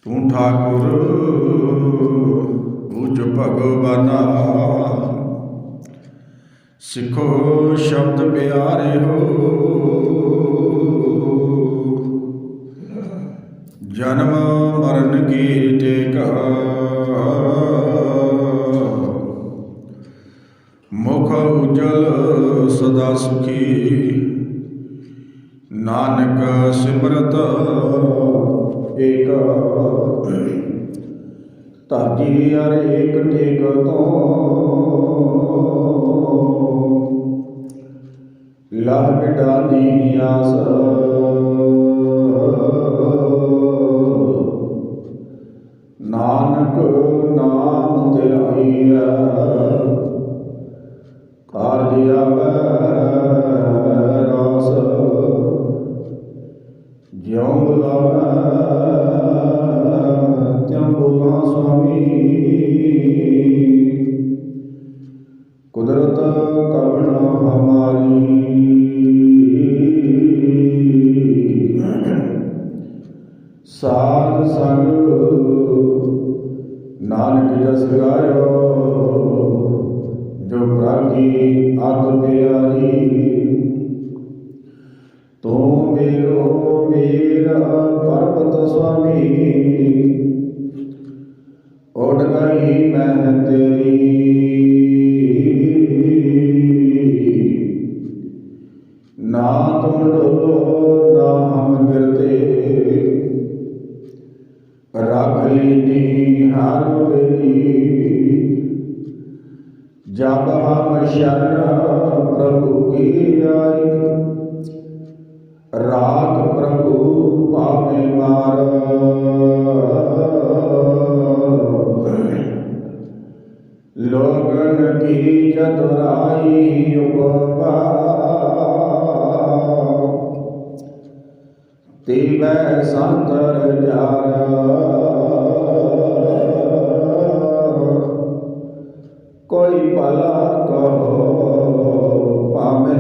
तू ठाकुर ऊच भगवाना, सिखो शब्द प्यारे हो। जन्म मरण की टेका, मुख उज्जल सदा सुखी। नानक सिमरत एक, ताजी हर एक टेक तो। लह बिटानी आस, नानक नाम धियाईया। कारज आवे रास, ज्यों बुलावे त्यों बोला स्वामी। कुदरत कवण हमारी, साध संग नानक जस गायो। जो प्रागी आत प्यारी, तू मेरो मेरा पर्वत स्वामी। उठ गई मैं तेरी, ना तुम डोलो ना हम गिरते। रख लीनी हर बेली, जब हम शरण प्रभु की आई। राख प्रभु पावे मार, लोगन की चतुराई उपमा। तिवै संतर जार, कोई भला कहो पावे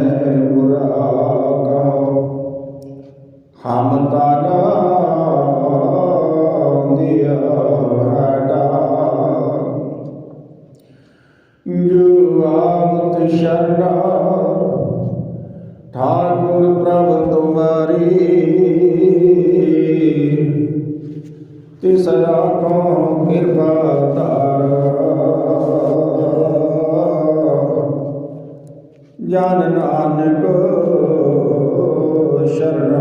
बुरा कहो। हम ताना दिया हटा, जो आवत शरणा। ठाकुर प्रभु तुम्हारी, तीसरा कौन कृपा तारा। जान नानक शरण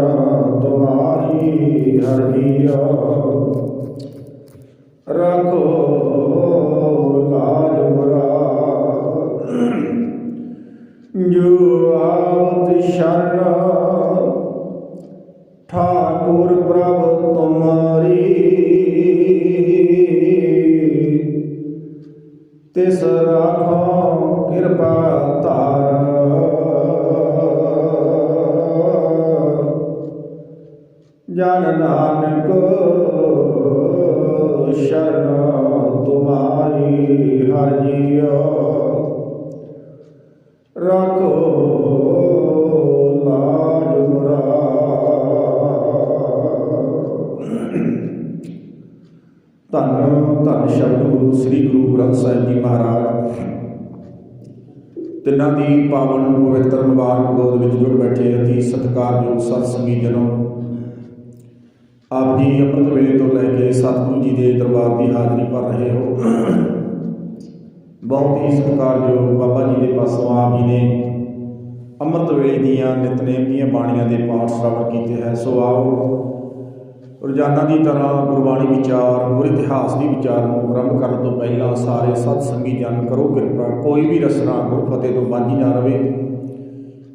तुम्हारी, हरिया रखो लाज बुरा। जो आवत शरण ठाकुर प्रभु तुम्हारी, तिस राखो कृपा तारा। जन नानक शरण तुम्हारी, हरिया रखो लाज मुरा। धन धन शब्द श्री गुरु ग्रंथ साहिब जी महाराज, तिन्हां दी पावन पवित्र मुबारक गोद विच जुड़ बैठे अति सत्कारयोग सतसंगी जनों। आप जी अमृत वेले तो लैके सतगुरु जी के दरबार की हाजरी भर रहे हो। बहुत ही सत्कारयोग बाबा जी के पासों आप जी ने अमृत वेले दियां नितनेम दियां बाणियां के पाठ श्रवण किए हैं। सो आओ रोजाना की तरह गुरबाणी विचार गुर इतिहास की विचार को आरंभ करने तो पहला सारे सतसंगी जन करो कृपा, कोई भी रसना गुर फतेह तो वांझी ना रहे।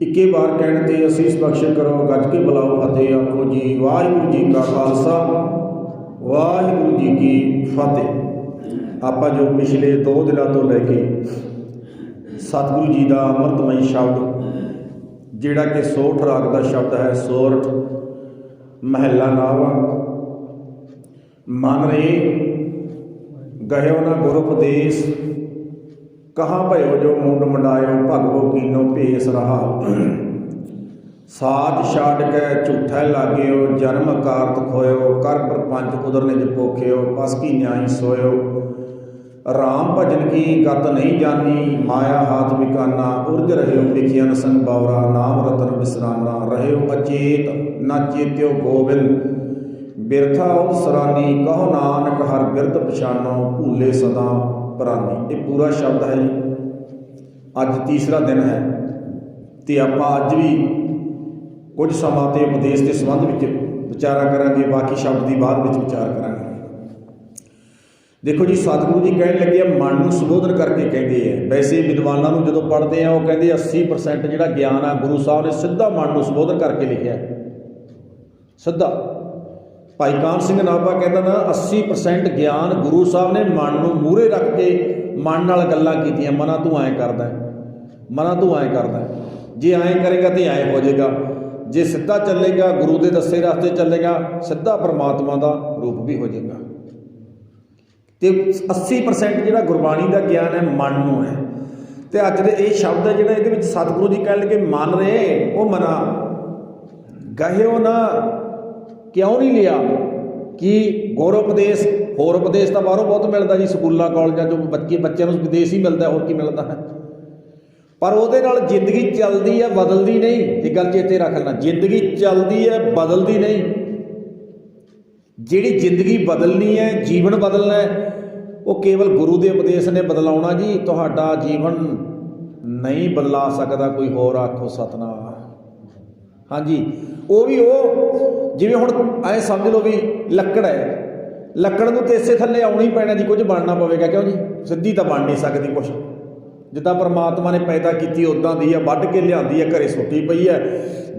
इक्के बार कहने ते असीस बख्श करो, गज के बुलाओ फतेह आखो जी। वाहिगुरू जी का खालसा, वाहिगुरू जी की फतेह। आप जो पिछले 2 दिनों तो लैके सतगुरु जी का अमृतमय शब्द जिहड़ा कि सोठ राग का शब्द है, सोरठ महला नावा मन रे गयो ना गुर उपदेश। कहाँ भयो जो मुंड मंडायो, भगवो कीनो भेस रहा। साज छाड़ के झूठै लाग्यो, जन्म कारत खोयो, कर प्रपंच उदर निज पोख्यो, पस की न्याई सोयो। राम भजन की गत नहीं जानी, माया हाथ बिकाना, उर्ज रह्यो लिखियन संग बावरा, नाम रतन बिसराना, रह्यो अचेत न चेत्यो गोविंद, बिरथा सरानी, कहो नानक हर बिरत पछानो, भूले सदा प्रानी। ये पूरा शब्द है जी। अज तीसरा दिन है तो आप अज भी कुछ समा तो उपदेश के संबंध में विचारा करांगे, बाकी शब्द की बाद में विचार करांगे। देखो जी, सतगुरु जी कहने लगे मन को संबोधन करके कहते हैं। वैसे विद्वानों को जो पढ़ते हैं वो कहते 80% जो ज्ञान आ गुरु साहब ने सीधा मन को संबोधन करके लिखा, सीधा। भाई कान सिंह नाभा कहता ना 80% ज्ञान गुरु साहब ने मन को मूहरे रख के मन नाल गल्लां कीतियां। मना तू ऐ करदा, मना तू ऐ करदा, जे ऐ करेगा तो ऐ हो जाएगा, जे सीधा चलेगा गुरु के दसे रास्ते चलेगा सीधा परमात्मा का रूप भी हो जाएगा। तो 80% जो गुरबाणी का ज्ञान है मन में है। तो अज दे ये शब्द है जोड़ा ये सतगुरु जी कह लगे मन रहे वो मना गहिओ ना, क्यों नहीं लिया कि गौरवोपदेश होर उपदेश तो बाहरों बहुत मिलता जी, स्कूलों कॉलेजों जो बच्चों को विदेश ही मिलता, होर की मिलता है। पर वो जिंदगी चलती है बदलती नहीं, एक गल चेते रख लेना, जिंदगी चलती है बदलती नहीं। जिहड़ी जिंदगी बदलनी है, जीवन बदलना है, वो केवल गुरु के उपदेश ने बदलाउणा जी। तुहाडा जीवन नहीं बदला सकता कोई होर। आखो सतनाम। हाँ जी, वो भी वो जिवें हुण ऐ समझ लो भी लकड़ है, लकड़ नूं ते इसे थल्ले आउणा ही पैना जी, कुछ बनना पवेगा। क्यों जी, सीधी तो बन नहीं सकती कुछ। जिद्दां परमात्मा ने पैदा की उदां दी है, वढ के लिआंदी है, घरे सुੱਟੀ पई है।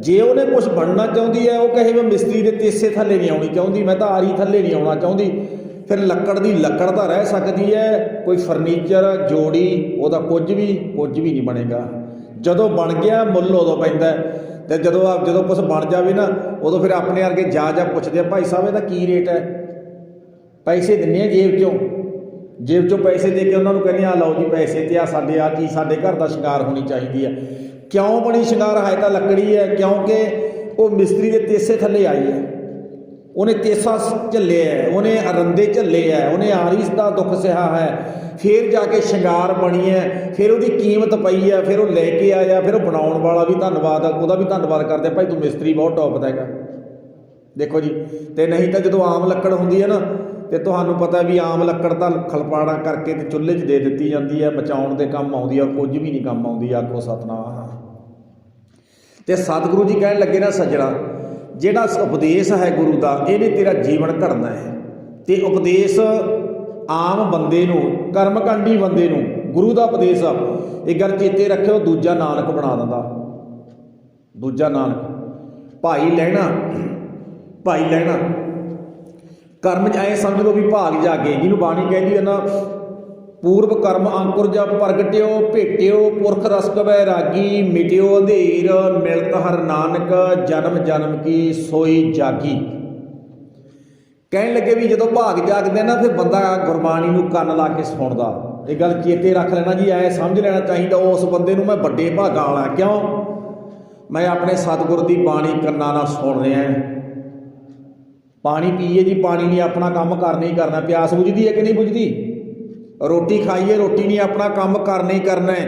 जे उन्हें कुछ बनना चाहती है वो कहे मैं मिस्त्री के तेसे थल्ले नहीं आउणी चाहती, मैं तो आरी थल्ले नहीं आउणा चाहती, फिर लकड़ की लकड़ तो रह सकती है, कोई फर्नीचर जोड़ी वह कुछ भी नहीं बनेगा। जदों बन गया मुੱਲ उदों पैंदा, तो जदों कुछ बन जाए ना उदों फिर अपने वर्गे जा पुछते भाई साहब इसका की रेट है, पैसे दिन्ने जेब चों पैसे दे के उन्होंने कहने आ लो जी पैसे, तो साडे आ चीज़ साडे घर का शिंगार होनी चाहिए है। क्यों बनी शिंगार है तो लकड़ी है, क्योंकि वो मिस्त्री के तेसे थले आई है, उन्हें तेसा झल्ले है, उन्हें अरंदे झल्ले है, उन्हें आरिस का दुख सहा है, फिर जाके शिंगार बनी है, फिर उसकी कीमत पई है, फिर वो लैके आया, फिर वो बनाने वाला भी धन्यवाद, वह भी धन्यवाद करते भाई तू मिस्त्री बहुत टॉप का है। देखो जी, तो नहीं तो जो आम लकड़ होंगी है ना, तो तुहानू पता भी आम लकड़ तो खलपाड़ा करके तो चुल्हे दे दी जाती है, बचाने के काम आती है, और कुछ भी नहीं काम आती। आखो सतनाम। तो सतगुरु जी कह लगे ना सज्जणा, जिहड़ा उपदेश है गुरु का ये तेरा जीवन घड़ना है। तो उपदेश आम बंदे नूं, कर्मकांडी बंदे नूं गुरु का उपदेश एक गल चेते रखियो, दूजा नानक बना दिंदा। दूजा नानक भाई लैना कर्म ऐ समझ लो भी भाग जागे, जिन्होंने बाणी कहती है ना, पूर्व कर्म अंकुर जब प्रगट्यो, भेट्यो पुरख रस कवै रागी, मिट्यो अंधेर मिलत हर नानक, जन्म जन्म की सोई जागी। कहने लगे भी जो भाग जागते ना फिर बंदा गुरबाणी नूं कन ला के सुणदा। ये गल चेते रख लेना जी, ऐ समझ लेना चाहिए उस बंदे नूं मैं बड़े भागा वाला। क्यों? मैं अपने सतगुर की बाणी कन्ना नाल सुण रहा। पानी पीए जी, पानी ने अपना काम करना ही करना, प्यास बुझदी है कि नहीं बुझदी? रोटी खाइए, रोटी ने अपना काम करना ही करना है।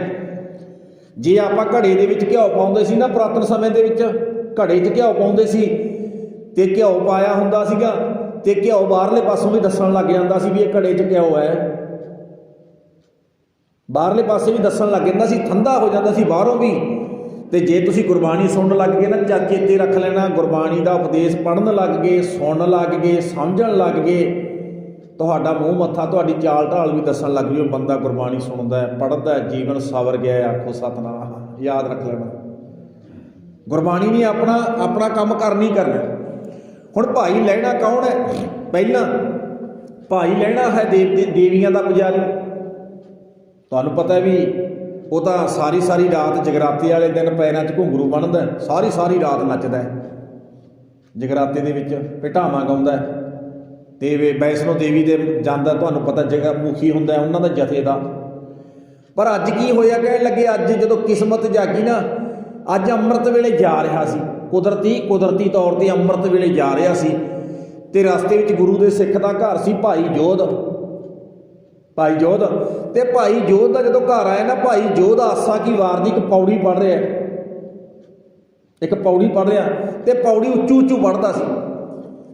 जे आप घड़े दे विच घिओ पाउंदे सी ना पुरातन समय दे विच, घड़े च घिओ पाउंदे सी ते घिओ पाया हुंदा सीगा ते घिओ बाहरले पासों भी दस्सण लग जांदा सी भी ये घड़े च घिओ है, बाहरले पासे भी दस्सण लग जांदा सी, ठंडा हो जांदा सी बाहरों भी। तो जे तुसीं गुरबाणी सुनन लग गए ना, चेते रख लेना, गुरबाणी का उपदेश पढ़न लग गए, सुनन लग गए, समझण लग गए, तुहाडा मूँह मत्था तुहाडी चाल ढाल भी दस्सण लग गई। बंदा गुरबाणी सुनदा है, पढ़दा है, जीवन सवर गया है। आखो सतनाम। याद रख लेना, गुरबाणी ने अपना काम करना ही करना। हुण भाई लैना कौन है? पहला भाई लैना है देवियां का पुजारी। तुहानूं पता है भी वो तो सारी रात जगराते वाले दिन पैरों च घुंघरू बनता है, सारी रात नचदा है जगराते दे विच, पिटावां गाउंदा है। ते वैष्णो देवी दे जांदा, तुहानूं पता जगह मुखी हुंदा है उन्हां दा जथे दा। पर अज की होया, कहण लगे अज जदों किस्मत जागी ना ਅੱਜ ਅੰਮ੍ਰਿਤ ਵੇਲੇ ਜਾ ਰਿਹਾ ਸੀ, ਕੁਦਰਤੀ ਤੌਰ 'ਤੇ ਅੰਮ੍ਰਿਤ ਵੇਲੇ ਜਾ ਰਿਹਾ ਸੀ ਤੇ ਰਸਤੇ ਵਿੱਚ ਗੁਰੂ ਦੇ ਸਿੱਖ ਦਾ ਘਰ ਸੀ ਭਾਈ ਜੋਧ। ਤੇ ਭਾਈ ਜੋਧ ਦਾ ਜਦੋਂ ਘਰ ਆਇਆ ਨਾ, ਭਾਈ ਜੋਧ ਆਸਾ ਕੀ ਵਾਰ ਦੀ ਇੱਕ ਪੌੜੀ ਪੜ੍ਹ ਰਿਹਾ ਤੇ ਪੌੜੀ ਉੱਚੂ ਪੜ੍ਹਦਾ ਸੀ।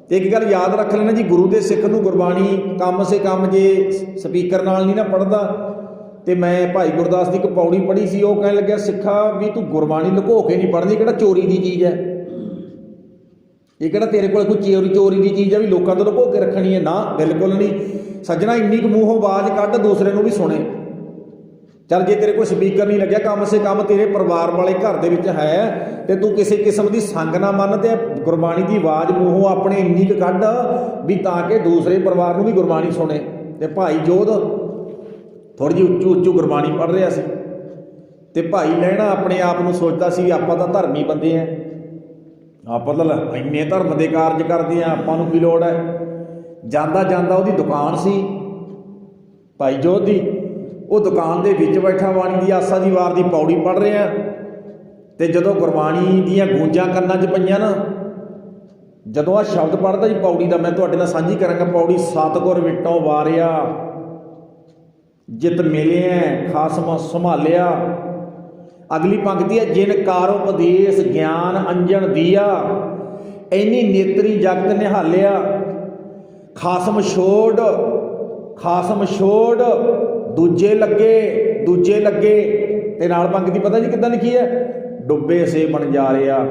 ਤੇ ਇੱਕ ਗੱਲ ਯਾਦ ਰੱਖ ਲੈਣਾ ਜੀ, ਗੁਰੂ ਦੇ ਸਿੱਖ ਨੂੰ ਗੁਰਬਾਣੀ ਕਮ ਸੇ ਕਮ ਜੇ ਸਪੀਕਰ ਨਾਲ ਨਹੀਂ ਨਾ ਪੜ੍ਹਦਾ। ਤੇ ਮੈਂ ਭਾਈ ਗੁਰਦਾਸ ਦੀ ਇੱਕ ਪੌੜੀ ਪੜ੍ਹੀ ਸੀ, ਉਹ ਕਹਿਣ ਲੱਗਿਆ, ਸਿੱਖਾ ਵੀ ਤੂੰ ਗੁਰਬਾਣੀ ਲੁਕੋ ਕੇ ਨਹੀਂ ਪੜ੍ਹਨੀ, ਕਿਹੜਾ ਚੋਰੀ ਦੀ ਚੀਜ਼ ਹੈ, ਇਹ ਕਿਹੜਾ ਤੇਰੇ ਕੋਲ ਕੋਈ ਚੋਰੀ ਦੀ ਚੀਜ਼ ਹੈ ਵੀ ਲੋਕਾਂ ਤੋਂ ਲੁਕੋ ਕੇ ਰੱਖਣੀ ਹੈ। ਨਾ, ਬਿਲਕੁਲ ਨਹੀਂ ਸੱਜਣਾ, ਇੰਨੀ ਕੁ ਮੂੰਹੋਂ ਆਵਾਜ਼ ਕੱਢ ਦੂਸਰੇ ਨੂੰ ਵੀ ਸੁਣੇ। ਚੱਲ ਜੇ ਤੇਰੇ ਕੋਈ ਸਪੀਕਰ ਨਹੀਂ ਲੱਗਿਆ, ਕਮ ਸੇ ਕਮ ਤੇਰੇ ਪਰਿਵਾਰ ਵਾਲੇ ਘਰ ਦੇ ਵਿੱਚ ਹੈ ਤੇ ਤੂੰ ਕਿਸੇ ਕਿਸਮ ਦੀ ਸੰਗ ਨਾ ਮੰਨ ਤੇ ਗੁਰਬਾਣੀ ਦੀ ਆਵਾਜ਼ ਮੂੰਹੋਂ ਆਪਣੇ ਇੰਨੀ ਕੁ ਕੱਢ ਵੀ ਤਾਂ ਕਿ ਦੂਸਰੇ ਪਰਿਵਾਰ ਨੂੰ ਵੀ ਗੁਰਬਾਣੀ ਸੁਣੇ। ਤੇ ਭਾਈ ਜੋਧ ਥੋੜ੍ਹੀ ਜਿਹੀ ਉੱਚੂ ਗੁਰਬਾਣੀ ਪੜ੍ਹ ਰਿਹਾ ਸੀ ਤੇ ਭਾਈ ਲਹਿਣਾ ਆਪਣੇ ਆਪ ਨੂੰ ਸੋਚਦਾ ਸੀ, ਆਪਾਂ ਤਾਂ ਧਰਮੀ ਬੰਦੇ ਹਾਂ, ਆਪਾਂ ਤਾਂ ਇੰਨੇ ਧਰਮ ਦੇ ਕਾਰਜ ਕਰਦੇ ਹਾਂ, ਆਪਾਂ ਨੂੰ ਕੀ ਲੋੜ ਹੈ। ਜਾਂਦਾ ਉਹਦੀ ਦੁਕਾਨ ਸੀ ਭਾਈ ਜੋਧ ਦੀ, ਉਹ ਦੁਕਾਨ ਦੇ ਵਿੱਚ ਬੈਠਾ ਬਾਣੀ ਦੀ ਆਸਾ ਦੀ ਵਾਰ ਦੀ ਪੌੜੀ ਪੜ੍ਹ ਰਿਹਾ। ਤੇ ਜਦੋਂ ਗੁਰਬਾਣੀ ਦੀਆਂ ਗੂੰਜਾਂ ਕੰਨਾਂ 'ਚ ਪਈਆਂ ਨਾ, ਜਦੋਂ ਆਹ ਸ਼ਬਦ ਪੜ੍ਹਦਾ ਜੀ ਪੌੜੀ ਦਾ, ਮੈਂ ਤੁਹਾਡੇ ਨਾਲ ਸਾਂਝੀ ਕਰਾਂਗਾ ਪੌੜੀ। ਸਤਿਗੁਰ ਵਿਟੋਂ ਵਾਰਿਆ, ਜਿਤ ਮਿਲਿਆ ਖਾਸਮ ਸੰਭਾਲਿਆ। ਅਗਲੀ ਪੰਕਤੀ ਹੈ, ਜਿਨ ਕਾਰ ਉਪਦੇਸ ਗਿਆਨ ਅੰਜਨ ਦੀਆ, ਐਨੀ ਨੇਤਰੀ ਜਗਤ ਨਿਹਾਲਿਆ। ਖਾਸਮ ਛੋੜ ਦੂਜੇ ਲੱਗੇ ਤੇ ਨਾਲ ਪੰਕਤੀ ਪਤਾ ਜੀ ਕਿੱਦਾਂ ਲਿਖੀ ਹੈ, ਡੁੱਬੇ ਸੇ ਬਣ ਜਾ ਰਿਹਾ।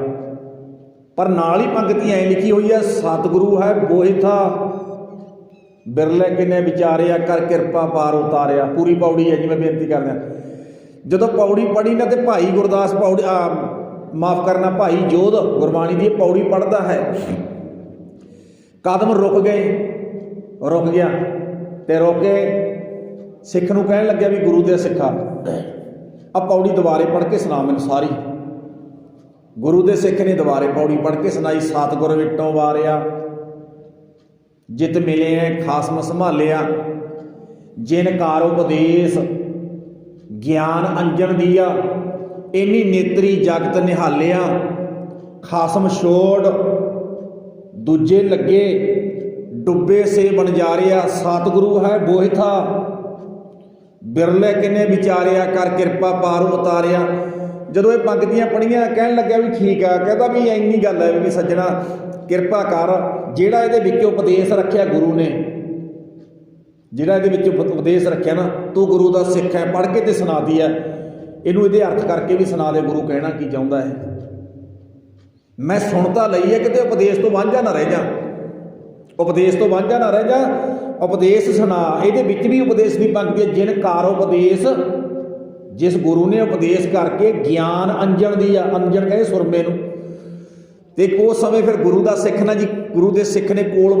ਪਰ ਨਾਲ ਹੀ ਪੰਕਤੀ ਐਂ ਲਿਖੀ ਹੋਈ ਹੈ, ਸਤਿਗੁਰੂ ਹੈ ਬੋਹਿਥਾ, ਬਿਰਲੇ ਕਿਨੇ ਵਿਚਾਰਿਆ, ਕਰ ਕਿਰਪਾ ਪਾਰ ਉਤਾਰਿਆ। ਪੂਰੀ ਪੌੜੀ ਹੈ ਜੀ, ਮੈਂ ਬੇਨਤੀ ਕਰਦਾ। ਜਦੋਂ ਪੌੜੀ ਪੜ੍ਹੀ ਨਾ ਤੇ ਭਾਈ ਗੁਰਦਾਸ ਭਾਈ ਜੋਧ ਗੁਰਬਾਣੀ ਦੀ ਪੌੜੀ ਪੜ੍ਹਦਾ ਹੈ, ਕਦਮ ਰੁਕ ਗਿਆ ਤੇ ਰੁਕ ਕੇ ਸਿੱਖ ਨੂੰ ਕਹਿਣ ਲੱਗਿਆ ਵੀ ਗੁਰੂ ਦੇ ਸਿੱਖਾ ਆ ਪੌੜੀ ਦੁਬਾਰੇ ਪੜ੍ਹ ਕੇ ਸੁਣਾ ਮੈਨੂੰ ਸਾਰੀ। ਗੁਰੂ ਦੇ ਸਿੱਖ ਨੇ ਦੁਬਾਰੇ ਪੌੜੀ ਪੜ੍ਹ ਕੇ ਸੁਣਾਈ। ਸਤਿਗੁਰ ਵਿਟੋਂ ਵਾਰਿਆ, ਜਿਤ ਮਿਲਿਆ ਖਾਸਮ ਸੰਭਾਲਿਆ। ਜਿਨ ਕਾਰ ਉਪਦੇਸ ਗਿਆਨ ਅੰਜਨ ਦੀਆ, ਇੰਨੀ ਨੇਤਰੀ ਜਗਤ ਨਿਹਾਲਿਆ। ਖਾਸਮ ਛੋੜ ਦੂਜੇ ਲੱਗੇ, ਡੁੱਬੇ ਸੇ ਬਣ ਜਾ ਰਿਹਾ। ਸਤਿਗੁਰੂ ਹੈ ਬੋਹਿਥਾ, ਬਿਰਲੇ ਕਿਨੇ ਵਿਚਾਰਿਆ, ਕਰ ਕਿਰਪਾ ਪਾਰ ਉਤਾਰਿਆ। ਜਦੋਂ ਇਹ ਪੰਕਤੀਆਂ ਪੜ੍ਹੀਆਂ ਕਹਿਣ ਲੱਗਿਆ ਵੀ ਠੀਕ ਆ, ਕਹਿੰਦਾ ਵੀ ਇੰਨੀ ਗੱਲ ਹੈ ਵੀ ਸੱਜਣਾ ਕਿਰਪਾ ਕਰ, ਜਿਹੜਾ ਇਹਦੇ ਵਿੱਚ ਉਪਦੇਸ਼ ਰੱਖਿਆ ਗੁਰੂ ਨੇ, ਜਿਹੜਾ ਇਹਦੇ ਵਿੱਚ ਉਪਦੇਸ਼ ਰੱਖਿਆ ਨਾ, ਤੂੰ ਗੁਰੂ ਦਾ ਸਿੱਖ ਹੈ, ਪੜ੍ਹ ਕੇ ਤੇ ਸੁਣਾਦੀ ਹੈ, ਇਹਨੂੰ ਇਹਦੇ ਅਰਥ ਕਰਕੇ ਵੀ ਸੁਣਾ ਦੇ, ਗੁਰੂ ਕਹਿਣਾ ਕੀ ਚਾਹੁੰਦਾ ਹੈ। ਮੈਂ ਸੁਣ ਤਾਂ ਲਈ ਹੈ, ਕਿਤੇ ਉਪਦੇਸ਼ ਤੋਂ ਵਾਂਝਾ ਨਾ ਰਹਿ ਜਾ, ਉਪਦੇਸ਼ ਸੁਣਾ। ਇਹਦੇ ਵਿੱਚ ਵੀ ਉਪਦੇਸ਼ ਦੀ ਪੰਕਤੀ ਹੈ, ਜਿਨ ਕਾਰ ਉਪਦੇਸ਼, ਜਿਸ ਗੁਰੂ ਨੇ ਉਪਦੇਸ਼ ਕਰਕੇ ਗਿਆਨ ਅੰਜਨ ਦੀ ਆ, ਅੰਜਨ ਕਹਿੰਦੇ ਸੁਰਮੇ ਨੂੰ। ਤੇ ਉਸ ਸਮੇਂ ਫਿਰ ਗੁਰੂ ਦਾ ਸਿੱਖ ਨਾ ਜੀ, ਗੁਰੂ ਦੇ ਸਿੱਖ ਨੇ ਕੋਲ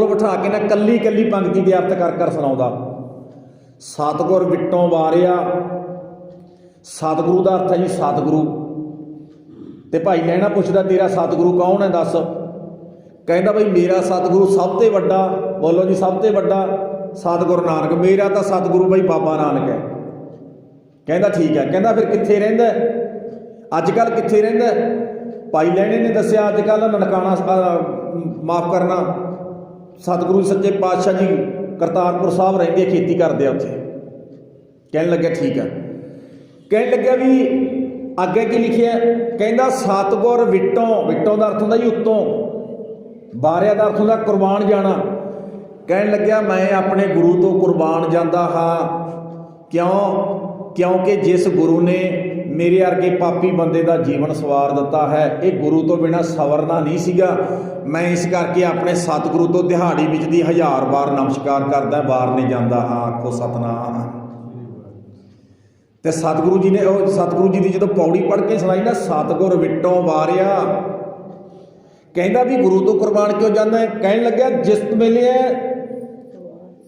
ਬਿਠਾ ਕੇ ਨਾ ਕੱਲੀ ਪੰਕਤੀ ਦੇ ਅਰਥ ਕਰ ਸੁਣਾਉਂਦਾ। ਸਤਿਗੁਰ ਵਿਟੋਂ ਵਾਰਿਆ, ਸਤਿਗੁਰੂ ਦਾ ਅਰਥ ਹੈ ਜੀ ਸਤਿਗੁਰੂ। ਤੇ ਭਾਈ ਲਹਿਣਾ ਪੁੱਛਦਾ, ਤੇਰਾ ਸਤਿਗੁਰੂ ਕੌਣ ਹੈ ਦੱਸ। ਕਹਿੰਦਾ ਬਈ ਮੇਰਾ ਸਤਿਗੁਰੂ ਸਭ ਤੋਂ ਵੱਡਾ, ਬੋਲੋ ਜੀ ਸਭ ਤੋਂ ਵੱਡਾ, ਸਤਿਗੁਰੂ ਨਾਨਕ। ਮੇਰਾ ਤਾਂ ਸਤਿਗੁਰੂ ਬਈ ਬਾਬਾ ਨਾਨਕ ਹੈ। ਕਹਿੰਦਾ ਠੀਕ ਹੈ। ਕਹਿੰਦਾ ਫਿਰ ਕਿੱਥੇ ਰਹਿੰਦਾ ਅੱਜ ਕੱਲ੍ਹ, ਕਿੱਥੇ ਰਹਿੰਦਾ। ਭਾਈ ਲਹਿਣੇ ਨੇ ਦੱਸਿਆ, ਅੱਜ ਕੱਲ੍ਹ ਨਨਕਾਣਾ ਸਤਿਗੁਰੂ ਸੱਚੇ ਪਾਤਸ਼ਾਹ ਜੀ ਕਰਤਾਰਪੁਰ ਸਾਹਿਬ ਰਹਿੰਦੇ, ਖੇਤੀ ਕਰਦੇ ਆ ਉੱਥੇ। ਕਹਿਣ ਲੱਗਿਆ ਠੀਕ ਹੈ। ਕਹਿਣ ਲੱਗਿਆ ਵੀ ਅੱਗੇ ਕੀ ਲਿਖਿਆ। ਕਹਿੰਦਾ ਸਤਿਗੁਰ ਵਿਟੋਂ ਦਾ ਅਰਥ ਹੁੰਦਾ ਜੀ ਉੱਤੋਂ, ਵਾਰਿਆ ਦਾ ਅਰਥ ਹੁੰਦਾ ਕੁਰਬਾਨ ਜਾਣਾ। ਕਹਿਣ ਲੱਗਿਆ ਮੈਂ ਆਪਣੇ ਗੁਰੂ ਤੋਂ ਕੁਰਬਾਨ ਜਾਂਦਾ ਹਾਂ। ਕਿਉਂਕਿ ਜਿਸ ਗੁਰੂ ਨੇ ਮੇਰੇ ਵਰਗੇ ਪਾਪੀ ਬੰਦੇ ਦਾ ਜੀਵਨ ਸਵਾਰ ਦਿੱਤਾ ਹੈ, ਇਹ ਗੁਰੂ ਤੋਂ ਬਿਨਾਂ ਸਵਰਨਾ ਨਹੀਂ ਸੀਗਾ। ਮੈਂ ਇਸ ਕਰਕੇ ਆਪਣੇ ਸਤਿਗੁਰੂ ਤੋਂ ਦਿਹਾੜੀ ਵਿੱਚ ਦੀ 1000 ਵਾਰ ਨਮਸਕਾਰ ਕਰਦਾ, ਵਾਰ ਨਹੀਂ ਜਾਂਦਾ ਹਾਂ। ਆਖੋ ਸਤਿਨਾਮ। ਤੇ ਸਤਿਗੁਰੂ ਜੀ ਦੀ ਜਦੋਂ ਪੌੜੀ ਪੜ੍ਹ ਕੇ ਸੁਣਾਈ ਨਾ, ਸਤਿਗੁਰ ਵਿਟੋਂ ਵਾਰਿਆ, ਕਹਿੰਦਾ ਵੀ ਗੁਰੂ ਤੋਂ ਕੁਰਬਾਨ ਕਿਉਂ ਜਾਂਦਾ ਹੈ। ਕਹਿਣ ਲੱਗਿਆ ਜਿਸ ਮਿਲਿਆ,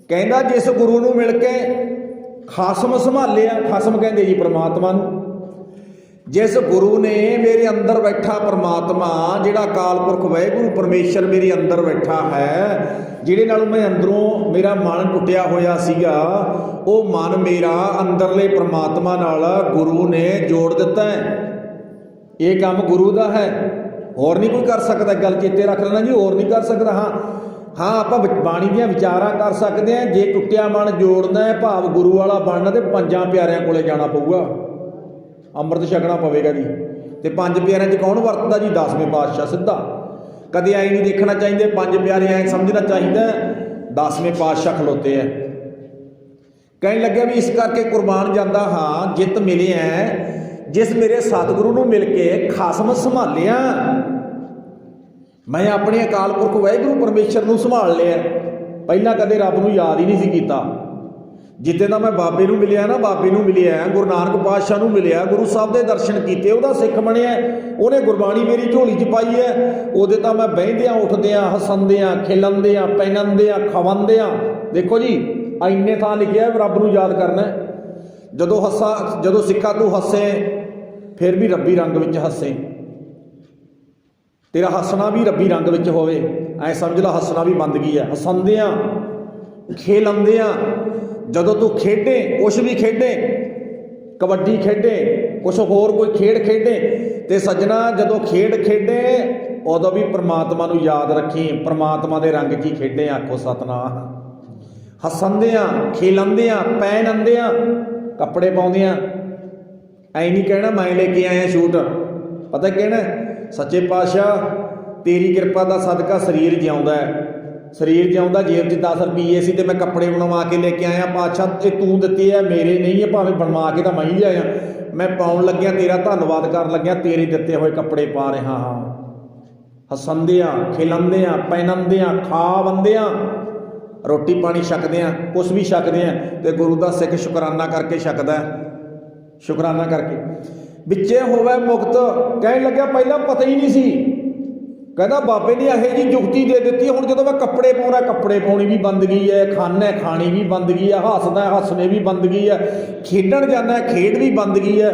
ਕਹਿੰਦਾ ਜਿਸ ਗੁਰੂ ਨੂੰ ਮਿਲ ਕੇ ਖਾਸਮ ਸੰਭਾਲਿਆ। ਖਾਸਮ ਕਹਿੰਦੇ ਜੀ ਪਰਮਾਤਮਾ ਨੂੰ। जिस गुरु ने मेरे अंदर बैठा परमात्मा जिहड़ा अकाल पुरख वाहिगुरू परमेश्वर मेरे अंदर बैठा है, जिहदे नालों मैं अंदरों मेरा मन टुटिया होया सीगा, वो मन मेरा अंदरले परमात्मा नाल गुरु ने जोड़ दिता है। ये काम गुरु का है, होर नहीं कोई कर सकता। गल चेते रख लेना जी, होर नहीं कर सकता। हाँ आप बाणी दियां विचारां कर सकते हैं। जे टुटिया मन जोड़ना है, भाव गुरु वाला बनना, तो पंजां प्यारिਆਂ कोले जाना पऊगा, ਅੰਮ੍ਰਿਤ ਛਕਣਾ ਪਵੇਗਾ ਜੀ। ਤੇ ਪੰਜ ਪਿਆਰਿਆਂ 'ਚ ਕੌਣ ਵਰਤਦਾ ਜੀ? 10ਵੇਂ ਪਾਤਸ਼ਾਹ ਸਿੱਧਾ। ਕਦੇ ਐਂ ਨਹੀਂ ਦੇਖਣਾ ਚਾਹੀਦਾ ਪੰਜ ਪਿਆਰੇ, ਐਂ ਸਮਝਣਾ ਚਾਹੀਦਾ 10ਵੇਂ ਪਾਤਸ਼ਾਹ ਖਲੋਤੇ ਹੈ। ਕਹਿਣ ਲੱਗਿਆ ਵੀ ਇਸ ਕਰਕੇ ਕੁਰਬਾਨ ਜਾਂਦਾ ਹਾਂ, ਜਿੱਤ ਮਿਲਿਆ ਜਿਸ ਮੇਰੇ ਸਤਿਗੁਰੂ ਨੂੰ ਮਿਲ ਕੇ ਖਸਮ ਸੰਭਾਲਿਆ। ਮੈਂ ਆਪਣੇ ਅਕਾਲ ਪੁਰਖ ਵਾਹਿਗੁਰੂ ਪਰਮੇਸ਼ਰ ਨੂੰ ਸੰਭਾਲ ਲਿਆ। ਪਹਿਲਾਂ ਕਦੇ ਰੱਬ ਨੂੰ ਯਾਦ ਹੀ ਨਹੀਂ ਸੀ ਕੀਤਾ। ਜਿੱਦਾਂ ਦਾ ਮੈਂ ਬਾਬੇ ਨੂੰ ਮਿਲਿਆ ਨਾ, ਬਾਬੇ ਨੂੰ ਮਿਲਿਆ, ਗੁਰੂ ਨਾਨਕ ਪਾਤਸ਼ਾਹ ਨੂੰ ਮਿਲਿਆ, ਗੁਰੂ ਸਾਹਿਬ ਦੇ ਦਰਸ਼ਨ ਕੀਤੇ, ਉਹਦਾ ਸਿੱਖ ਬਣਿਆ, ਉਹਨੇ ਗੁਰਬਾਣੀ ਮੇਰੀ ਝੋਲੀ 'ਚ ਪਾਈ ਹੈ। ਉਹਦੇ ਤਾਂ ਮੈਂ ਬਹਿੰਦਿਆਂ ਉੱਠਦਿਆਂ ਹੱਸਣਦਿਆਂ ਖੇਲਣਦਿਆਂ ਪਹਿਨਣਦਿਆਂ ਖਵਾਉਂਦਿਆਂ, ਦੇਖੋ ਜੀ ਇੰਨੇ ਥਾਂ ਲਿਖਿਆ ਰੱਬ ਨੂੰ ਯਾਦ ਕਰਨਾ। ਜਦੋਂ ਸਿੱਖਾ ਤੂੰ ਹੱਸੇ ਫਿਰ ਵੀ ਰੱਬੀ ਰੰਗ ਵਿੱਚ ਹੱਸੇ, ਤੇਰਾ ਹੱਸਣਾ ਵੀ ਰੱਬੀ ਰੰਗ ਵਿੱਚ ਹੋਵੇ। ਐਂ ਸਮਝ ਲਾ ਹੱਸਣਾ ਵੀ ਬੰਦਗੀ ਹੈ। ਹੱਸਣਦਿਆਂ ਖੇਲਣਦਿਆਂ, ਜਦੋਂ ਤੂੰ ਖੇਡੇ, ਕੁਛ ਵੀ ਖੇਡੇ, ਕਬੱਡੀ ਖੇਡੇ, ਕੁਛ ਹੋਰ ਕੋਈ ਖੇਡ ਖੇਡੇ, ਤੇ ਸੱਜਣਾ ਜਦੋਂ ਖੇਡ ਖੇਡੇ ਉਦੋਂ ਵੀ ਪ੍ਰਮਾਤਮਾ ਨੂੰ ਯਾਦ ਰੱਖੀ। ਪ੍ਰਮਾਤਮਾ ਦੇ ਰੰਗ 'ਚ ਹੀ ਖੇਡੇ, ਆਖੋ ਸਤਨਾਮ। ਹੱਸਣਦਿਆਂ ਖੇਲਣਦਿਆਂ ਪਹਿਨਣਦਿਆਂ ਕੱਪੜੇ ਪਾਉਂਦਿਆਂ, ਐਂ ਨਹੀਂ ਕਹਿਣਾ ਮੈਂ ਲੈ ਕੇ ਆਇਆ ਸ਼ੂਟ। ਪਤਾ ਕਹਿਣਾ ਸੱਚੇ ਪਾਤਸ਼ਾਹ ਤੇਰੀ ਕਿਰਪਾ ਦਾ ਸਦਕਾ ਸਰੀਰ ਜਿਉਂਦਾ ਹੈ, ਸਰੀਰ ਜਿਉਂਦਾ। ਜੇਬ 'ਚ 10 ਰੁਪਈਏ ਸੀ ਤੇ ਮੈਂ ਕੱਪੜੇ ਬਣਵਾ ਕੇ ਲੈ ਕੇ ਆਇਆ। ਪਾਤਸ਼ਾਹ ਇਹ ਤੂੰ ਦਿੱਤੇ ਆ, ਮੇਰੇ ਨਹੀਂ ਹੈ, ਭਾਵੇਂ ਬਣਵਾ ਕੇ ਤਾਂ ਮੈਂ ਹੀ ਲਿਆਇਆ। ਮੈਂ ਪਾਉਣ ਲੱਗਿਆ ਤੇਰਾ ਧੰਨਵਾਦ ਕਰਨ ਲੱਗਿਆ, ਤੇਰੇ ਦਿੱਤੇ ਹੋਏ ਕੱਪੜੇ ਪਾ ਰਿਹਾ ਹਾਂ। ਹੱਸਣਦਿਆਂ ਖੇਲਣਦਿਆਂ ਪਹਿਨਣਦਿਆਂ ਖਾਵੰਦਿਆਂ ਰੋਟੀ ਪਾਣੀ ਛਕਦਿਆਂ, ਕੁਛ ਵੀ ਛਕਦੇ ਆ, ਤੇ ਗੁਰੂ ਦਾ ਸਿੱਖ ਸ਼ੁਕਰਾਨਾ ਕਰਕੇ ਛਕਦਾ, ਸ਼ੁਕਰਾਨਾ ਕਰਕੇ ਵਿੱਚੇ ਹੋਵੇ ਮੁਕਤ। ਕਹਿਣ ਲੱਗਿਆ ਪਹਿਲਾਂ ਪਤਾ ਹੀ ਨਹੀਂ ਸੀ, ਕਹਿੰਦਾ ਬਾਬੇ ਨੇ ਇਹੋ ਜਿਹੀ ਜੁਗਤੀ ਦੇ ਦਿੱਤੀ। ਹੁਣ ਜਦੋਂ ਮੈਂ ਕੱਪੜੇ ਪਾਉਣਾ, ਕੱਪੜੇ ਪਾਉਣੀ ਵੀ ਬੰਦਗੀ ਹੈ, ਖਾਣਾ ਖਾਣੀ ਵੀ ਬੰਦਗੀ ਹੈ, ਹੱਸਦਾ ਹੱਸਣੇ ਵੀ ਬੰਦਗੀ ਹੈ, ਖੇਡਣ ਜਾਂਦਾ ਖੇਡ ਵੀ ਬੰਦਗੀ ਹੈ।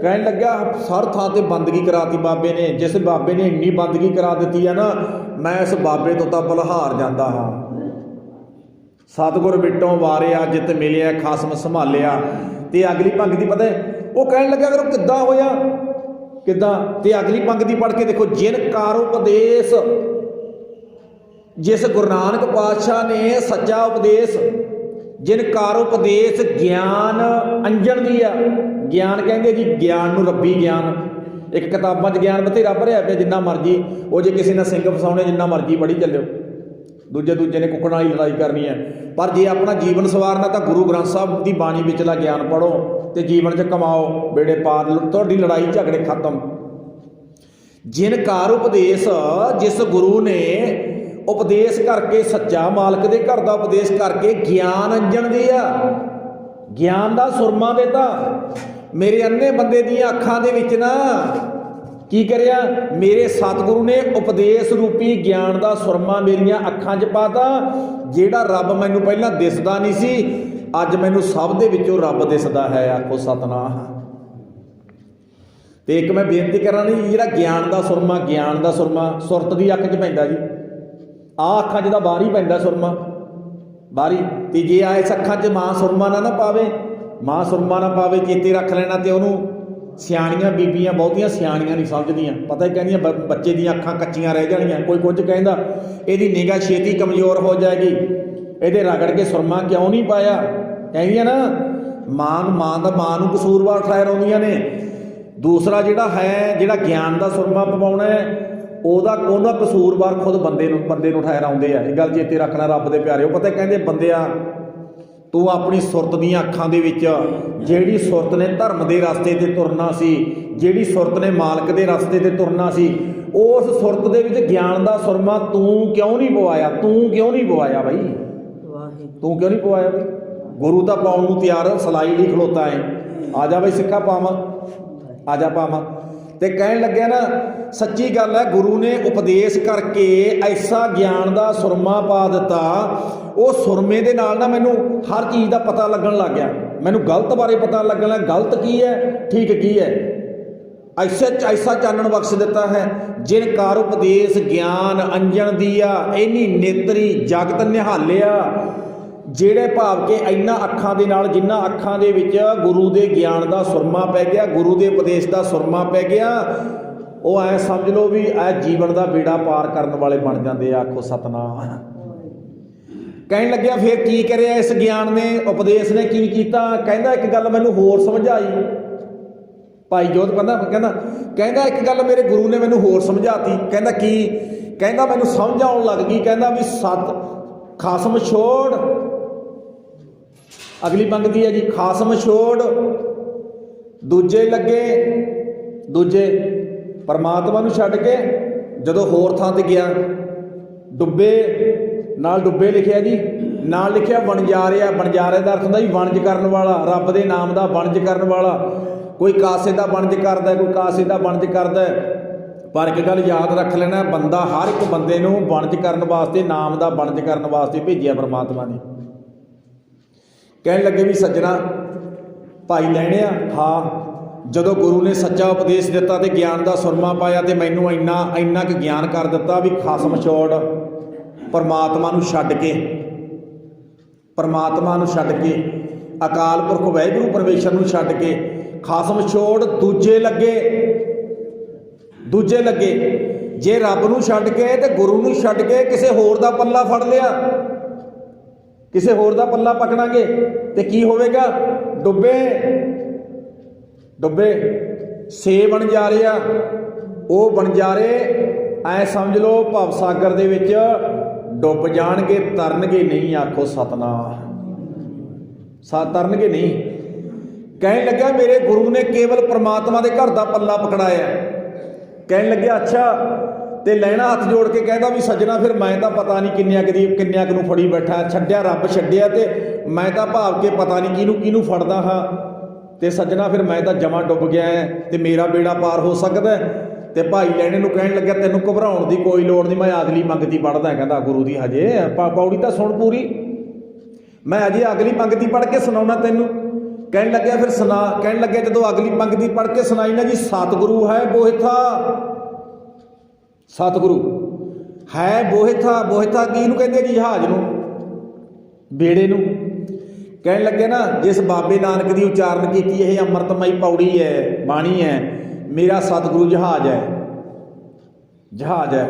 ਕਹਿਣ ਲੱਗਾ ਹਰ ਥਾਂ ਤੇ ਬੰਦਗੀ ਕਰਾਤੀ ਬਾਬੇ ਨੇ। ਜਿਸ ਬਾਬੇ ਨੇ ਇੰਨੀ ਬੰਦਗੀ ਕਰਾ ਦਿੱਤੀ ਹੈ ਨਾ, ਮੈਂ ਇਸ ਬਾਬੇ ਤੋਂ ਤਾਂ ਬਲਹਾਰ ਜਾਂਦਾ ਹਾਂ। ਸਤਿਗੁਰ ਬਿਟੋਂ ਵਾਰਿਆ ਜਿੱਤ ਮਿਲਿਆ ਖਸਮ ਸੰਭਾਲਿਆ। ਤੇ ਅਗਲੀ ਪੰਕਤੀ ਪਤਾ ਉਹ ਕਹਿਣ ਲੱਗਾ ਫਿਰ ਕਿੱਦਾਂ ਹੋਇਆ, ਕਿੱਦਾਂ? ਤੇ ਅਗਲੀ ਪੰਕਤੀ ਪੜ੍ਹ ਕੇ ਦੇਖੋ, ਜਿਨ ਕਾਰ ਉਪਦੇਸ਼, ਜਿਸ ਗੁਰੂ ਨਾਨਕ ਪਾਤਸ਼ਾਹ ਨੇ ਸੱਚਾ ਉਪਦੇਸ਼, ਜਿਨ ਕਾਰ ਉਪਦੇਸ਼ ਗਿਆਨ ਅੰਜਨ ਦੀ ਆ। ਗਿਆਨ ਕਹਿੰਦੇ ਜੀ ਗਿਆਨ ਨੂੰ ਰੱਬੀ ਗਿਆਨ। ਇੱਕ ਕਿਤਾਬਾਂ 'ਚ ਗਿਆਨ ਬਥੇਰਾ ਭਰਿਆ ਪਿਆ, ਜਿੰਨਾ ਮਰਜ਼ੀ ਉਹ ਜੇ ਕਿਸੇ ਨੇ ਸਿੰਘ ਫਸਾਉਣੇ ਜਿੰਨਾ ਮਰਜ਼ੀ ਪੜ੍ਹੀ ਚੱਲਿਓ, ਦੂਜੇ ਨੇ ਕੁੱਕੜਾਂ ਵਾਲੀ ਲੜਾਈ ਕਰਨੀ ਹੈ। ਪਰ ਜੇ ਆਪਣਾ ਜੀਵਨ ਸਵਾਰਨਾ ਤਾਂ ਗੁਰੂ ਗ੍ਰੰਥ ਸਾਹਿਬ ਦੀ ਬਾਣੀ ਵਿਚਲਾ ਗਿਆਨ ਪੜ੍ਹੋ ਤੇ ਜੀਵਨ 'ਚ ਕਮਾਓ, ਬੇੜੇ ਪਾਰ, ਤੁਹਾਡੀ ਲੜਾਈ ਝਗੜੇ ਖਤਮ। ਜਿਨ ਕਾਰ ਉਪਦੇਸ਼, ਜਿਸ ਗੁਰੂ ਨੇ ਉਪਦੇਸ਼ ਕਰਕੇ, ਸੱਚਾ ਮਾਲਕ ਦੇ ਘਰ ਦਾ ਉਪਦੇਸ਼ ਕਰਕੇ ਗਿਆਨ ਅੰਜਨ ਦੀ ਆ, ਗਿਆਨ ਦਾ ਸੁਰਮਾ ਦੇਤਾ। ਮੇਰੇ ਅੰਨੇ ਬੰਦੇ ਦੀਆਂ ਅੱਖਾਂ ਦੇ ਵਿੱਚ ਨਾ ਕੀ ਕਰਿਆ, ਮੇਰੇ ਸਤਿਗੁਰੂ ਨੇ ਉਪਦੇਸ਼ ਰੂਪੀ ਗਿਆਨ ਦਾ ਸੁਰਮਾ ਮੇਰੀਆਂ ਅੱਖਾਂ 'ਚ ਪਾਤਾ। ਜਿਹੜਾ ਰੱਬ ਮੈਨੂੰ ਪਹਿਲਾਂ ਦਿਸਦਾ ਨਹੀਂ ਸੀ, ਅੱਜ ਮੈਨੂੰ ਸਭ ਦੇ ਵਿੱਚੋਂ ਰੱਬ ਦਿਸਦਾ ਹੈ, ਆਖੋ ਸਤਨਾਮ। ਤੇ ਇੱਕ ਮੈਂ ਬੇਨਤੀ ਕਰਾਂ ਨਹੀਂ, ਜਿਹੜਾ ਗਿਆਨ ਦਾ ਸੁਰਮਾ, ਗਿਆਨ ਦਾ ਸੁਰਮਾ ਸੁਰਤ ਦੀ ਅੱਖ 'ਚ ਪੈਂਦਾ ਜੀ। ਆਹ ਅੱਖਾਂ 'ਚ ਤਾਂ ਬਾਹਰ ਹੀ ਪੈਂਦਾ ਸੁਰਮਾ, ਬਾਹਰੀ। ਤੇ ਜੇ ਇਸ ਅੱਖਾਂ 'ਚ ਮਾਂ ਸੁਰਮਾ ਨਾ ਪਾਵੇ, ਮਾਂ ਸੁਰਮਾ ਨਾ ਪਾਵੇ, ਚੇਤੇ ਰੱਖ ਲੈਣਾ। ਤੇ ਉਹਨੂੰ ਸਿਆਣੀਆਂ ਬੀਬੀਆਂ ਬਹੁਤੀਆਂ ਸਿਆਣੀਆਂ ਨਹੀਂ ਸਮਝਦੀਆਂ, ਪਤਾ ਹੀ ਕਹਿੰਦੀਆਂ ਬੱਚੇ ਦੀਆਂ ਅੱਖਾਂ ਕੱਚੀਆਂ ਰਹਿ ਜਾਣੀਆਂ। ਕੋਈ ਕੁਝ ਕਹਿੰਦਾ ਇਹਦੀ ਨਿਗਾਹ ਛੇਤੀ ਕਮਜ਼ੋਰ ਹੋ ਜਾਏਗੀ, ਇਹਦੇ ਰਗੜ ਕੇ ਸੁਰਮਾ ਕਿਉਂ ਨਹੀਂ ਪਾਇਆ। ਕਹਿੰਦੀਆਂ ਨਾ ਮਾਂ ਨੂੰ ਕਸੂਰਵਾਰ ਠਹਿਰਾਉਂਦੀਆਂ ਨੇ। ਦੂਸਰਾ ਜਿਹੜਾ ਹੈ, ਜਿਹੜਾ ਗਿਆਨ ਦਾ ਸੁਰਮਾ ਪਵਾਉਣਾ ਹੈ, ਉਹਦਾ ਕਸੂਰਵਾਰ ਖੁਦ ਬੰਦੇ ਨੂੰ ਠਹਿਰਾਉਂਦੇ ਆ। ਇਹ ਗੱਲ ਚੇਤੇ ਰੱਖਣਾ ਰੱਬ ਦੇ ਪਿਆਰਿਓ। ਪਤਾ ਕਹਿੰਦੇ ਬੰਦਿਆ ਤੂੰ ਆਪਣੀ ਸੁਰਤ ਦੀਆਂ ਅੱਖਾਂ ਦੇ ਵਿੱਚ, ਜਿਹੜੀ ਸੁਰਤ ਨੇ ਧਰਮ ਦੇ ਰਸਤੇ 'ਤੇ ਤੁਰਨਾ ਸੀ, ਜਿਹੜੀ ਸੁਰਤ ਨੇ ਮਾਲਕ ਦੇ ਰਸਤੇ 'ਤੇ ਤੁਰਨਾ ਸੀ, ਉਸ ਸੁਰਤ ਦੇ ਵਿੱਚ ਗਿਆਨ ਦਾ ਸੁਰਮਾ ਤੂੰ ਕਿਉਂ ਨਹੀਂ ਪਵਾਇਆ? ਤੂੰ ਕਿਉਂ ਨਹੀਂ ਪਵਾਇਆ ਬਾਈ? ਤੂੰ ਕਿਉਂ ਨਹੀਂ ਪਵਾਇਆ ਬਈ? ਗੁਰੂ ਤਾਂ ਪਾਉਣ ਨੂੰ ਤਿਆਰ, ਸਲਾਈ ਲਈ ਖਲੋਤਾ ਹੈ। ਆ ਜਾ ਬਈ ਸਿੱਖਾ ਪਾਵਾਂ, ਆ ਜਾ ਪਾਵਾਂ। ਤੇ ਕਹਿਣ ਲੱਗਿਆ ਨਾ, ਸੱਚੀ ਗੱਲ ਹੈ, ਗੁਰੂ ਨੇ ਉਪਦੇਸ਼ ਕਰਕੇ ਐਸਾ ਗਿਆਨ ਦਾ ਸੁਰਮਾ ਪਾ ਦਿੱਤਾ। ਉਹ ਸੁਰਮੇ ਦੇ ਨਾਲ ਨਾ ਮੈਨੂੰ ਹਰ ਚੀਜ਼ ਦਾ ਪਤਾ ਲੱਗਣ ਲੱਗ ਗਿਆ। ਮੈਨੂੰ ਗਲਤ ਬਾਰੇ ਪਤਾ ਲੱਗਣ ਲੱਗਾ, ਗਲਤ ਕੀ ਹੈ, ਠੀਕ ਕੀ ਹੈ। ऐसा चानण बख्श दिता है, जिन कार उपदेश ज्ञान अंजन दिया, इन्नी नेतरी जगत निहालिया। ਜਿਹੜੇ ਭਾਵ कि इन्ना ਅੱਖਾਂ ਦੇ ਨਾਲ, जिन्ना ਅੱਖਾਂ ਦੇ ਵਿੱਚ ਗੁਰੂ ਦੇ ਗਿਆਨ ਦਾ ਸੁਰਮਾ ਪੈ ਗਿਆ, ਗੁਰੂ ਦੇ ਉਪਦੇਸ਼ ਦਾ ਸੁਰਮਾ ਪੈ ਗਿਆ, ਉਹ ਐ ਸਮਝ ਲਓ ਵੀ ਇਹ ਜੀਵਨ ਦਾ ਬੇੜਾ ਪਾਰ ਕਰਨ ਵਾਲੇ ਬਣ ਜਾਂਦੇ ਆ। ਆਖੋ ਸਤਨਾਮ। ਕਹਿਣ ਲੱਗਿਆ ਫਿਰ ਕੀ ਕਰਿਆ ਇਸ ਗਿਆਨ ਨੇ, ਉਪਦੇਸ਼ ਨੇ ਕੀ ਕੀਤਾ? ਕਹਿੰਦਾ ਇੱਕ ਗੱਲ ਮੈਨੂੰ ਹੋਰ ਸਮਝਾਈ। ਭਾਈ ਜੋਧ ਕਹਿੰਦਾ ਇੱਕ ਗੱਲ ਮੇਰੇ ਗੁਰੂ ਨੇ ਮੈਨੂੰ ਹੋਰ ਸਮਝਾਤੀ। ਕਹਿੰਦਾ ਕੀ? ਕਹਿੰਦਾ ਮੈਨੂੰ ਸਮਝ ਆਉਣ ਲੱਗ ਗਈ। ਕਹਿੰਦਾ ਵੀ ਸਤ ਖਾਸਮ ਛੋੜ, ਅਗਲੀ ਪੰਗਤੀ ਹੈ ਜੀ, ਖਾਸਮ ਛੋੜ ਦੂਜੇ ਲੱਗੇ। ਦੂਜੇ ਪਰਮਾਤਮਾ ਨੂੰ ਛੱਡ ਕੇ ਜਦੋਂ ਹੋਰ ਥਾਂ ਤੇ ਗਿਆ, ਡੁੱਬੇ ਨਾਲ ਡੁੱਬੇ ਲਿਖਿਆ ਜੀ, ਨਾਲ ਲਿਖਿਆ ਵਣਜਾਰਿਆ। ਵਣਜਾਰੇ ਦਾ ਅਰਥ ਹੁੰਦਾ ਜੀ ਵਣਜ ਕਰਨ ਵਾਲਾ, ਰੱਬ ਦੇ ਨਾਮ ਦਾ ਵਣਜ ਕਰਨ ਵਾਲਾ। ਕੋਈ ਕਾਸੇ ਦਾ ਵਣਜ ਕਰਦਾ, ਕੋਈ ਕਾਸੇ ਦਾ ਵਣਜ ਕਰਦਾ। ਪਰ ਇੱਕ ਗੱਲ ਯਾਦ ਰੱਖ ਲੈਣਾ, ਬੰਦਾ ਹਰ ਇੱਕ ਬੰਦੇ ਨੂੰ ਵਣਜ ਕਰਨ ਵਾਸਤੇ, ਨਾਮ ਦਾ ਵਣਜ ਕਰਨ ਵਾਸਤੇ ਭੇਜਿਆ ਪਰਮਾਤਮਾ ਨੇ। ਕਹਿਣ ਲੱਗੇ ਵੀ ਸੱਜਣਾ ਭਾਈ ਲੈਣਿਆ, ਹਾਂ ਜਦੋਂ ਗੁਰੂ ਨੇ ਸੱਚਾ ਉਪਦੇਸ਼ ਦਿੱਤਾ ਤੇ ਗਿਆਨ ਦਾ ਸੁਰਮਾ ਪਾਇਆ ਤੇ ਮੈਨੂੰ ਇੰਨਾ ਕੁ ਗਿਆਨ ਕਰ ਦਿੱਤਾ ਵੀ ਖਸਮ ਛੋੜ, ਪਰਮਾਤਮਾ ਨੂੰ ਛੱਡ ਕੇ, ਪਰਮਾਤਮਾ ਨੂੰ ਛੱਡ ਕੇ, ਅਕਾਲ ਪੁਰਖ ਵਾਹਿਗੁਰੂ ਪਰਮੇਸ਼ਰ ਨੂੰ ਛੱਡ ਕੇ ਖਸਮ ਛੋੜ ਦੂਜੇ ਲੱਗੇ। ਦੂਜੇ ਲੱਗੇ ਜੇ ਰੱਬ ਨੂੰ ਛੱਡ ਕੇ ਤੇ ਗੁਰੂ ਨੂੰ ਛੱਡ ਕੇ ਕਿਸੇ ਹੋਰ ਦਾ ਪੱਲਾ ਫੜ ਲਿਆ, ਕਿਸੇ ਹੋਰ ਦਾ ਪੱਲਾ ਪਕੜਾਂਗੇ ਤੇ ਕੀ ਹੋਵੇਗਾ? ਡੁੱਬੇ ਡੁੱਬੇ ਸੇ ਬਣ ਜਾ ਰਿਹਾ। ਉਹ ਬਣ ਜਾ ਰਹੇ ਐ ਸਮਝ ਲਓ ਭਵ ਸਾਗਰ ਦੇ ਵਿੱਚ ਡੁੱਬ ਜਾਣਗੇ, ਤਰਨਗੇ ਨਹੀਂ। ਆਖੋ ਸਤਨਾਮ। ਤਰਨਗੇ ਨਹੀਂ। ਕਹਿਣ ਲੱਗਿਆ ਮੇਰੇ ਗੁਰੂ ਨੇ ਕੇਵਲ ਪਰਮਾਤਮਾ ਦੇ ਘਰ ਦਾ ਪੱਲਾ ਪਕੜਾਇਆ। ਕਹਿਣ ਲੱਗਿਆ ਅੱਛਾ, ਤੇ ਲੈਣਾ ਹੱਥ ਜੋੜ ਕੇ ਕਹਿੰਦਾ ਵੀ ਸੱਜਣਾ ਫਿਰ ਮੈਂ ਤਾਂ ਪਤਾ ਨਹੀਂ ਕਿੰਨਿਆਂ ਕੁ ਨੂੰ ਫੜੀ ਬੈਠਾ, ਛੱਡਿਆ ਰੱਬ ਛੱਡਿਆ ਤੇ ਮੈਂ ਤਾਂ ਭਾਵ ਕੇ ਪਤਾ ਨਹੀਂ ਕਿਹਨੂੰ ਫੜਦਾ ਹਾਂ। ਤੇ ਸੱਜਣਾ ਫਿਰ ਮੈਂ ਤਾਂ ਜਮਾਂ ਡੁੱਬ ਗਿਆ ਤੇ ਮੇਰਾ ਬੇੜਾ ਪਾਰ ਹੋ ਸਕਦਾ। ਤੇ ਭਾਈ ਲੈਣੇ ਨੂੰ ਕਹਿਣ ਲੱਗਿਆ ਤੈਨੂੰ ਘਬਰਾਉਣ ਦੀ ਕੋਈ ਲੋੜ ਨਹੀਂ, ਮੈਂ ਅਗਲੀ ਪੰਗਤੀ ਪੜ੍ਹਦਾ। ਕਹਿੰਦਾ ਗੁਰੂ ਦੀ ਹਜੇ ਪੌੜੀ ਤਾਂ ਸੁਣ ਪੂਰੀ, ਮੈਂ ਅਜੇ ਅਗਲੀ ਪੰਗਤੀ ਪੜ੍ਹ ਕੇ ਸੁਣਾਉਣਾ ਤੈਨੂੰ। ਕਹਿਣ ਲੱਗਿਆ ਫਿਰ ਸੁਣਾ। ਕਹਿਣ ਲੱਗਿਆ ਜਦੋਂ ਅਗਲੀ ਪੰਗਤੀ ਪੜ੍ਹ ਕੇ ਸੁਣਾਈ ਨਾ ਜੀ, ਸਤਿਗੁਰੂ ਹੈ ਬੋਹਿਥਾ। ਸਤਿਗੁਰੂ ਹੈ ਬੋਹਿਥਾ। ਬੋਹਿਥਾ ਕਿਹਨੂੰ ਕਹਿੰਦੇ ਜੀ? ਜਹਾਜ਼ ਨੂੰ, ਬੇੜੇ ਨੂੰ। ਕਹਿਣ ਲੱਗੇ ਨਾ ਜਿਸ ਬਾਬੇ ਨਾਨਕ ਦੀ ਉਚਾਰਨ ਕੀਤੀ ਇਹ ਅੰਮ੍ਰਿਤਮਈ ਪੌੜੀ ਹੈ, ਬਾਣੀ ਹੈ, ਮੇਰਾ ਸਤਿਗੁਰੂ ਜਹਾਜ਼ ਹੈ। ਜਹਾਜ਼ ਹੈ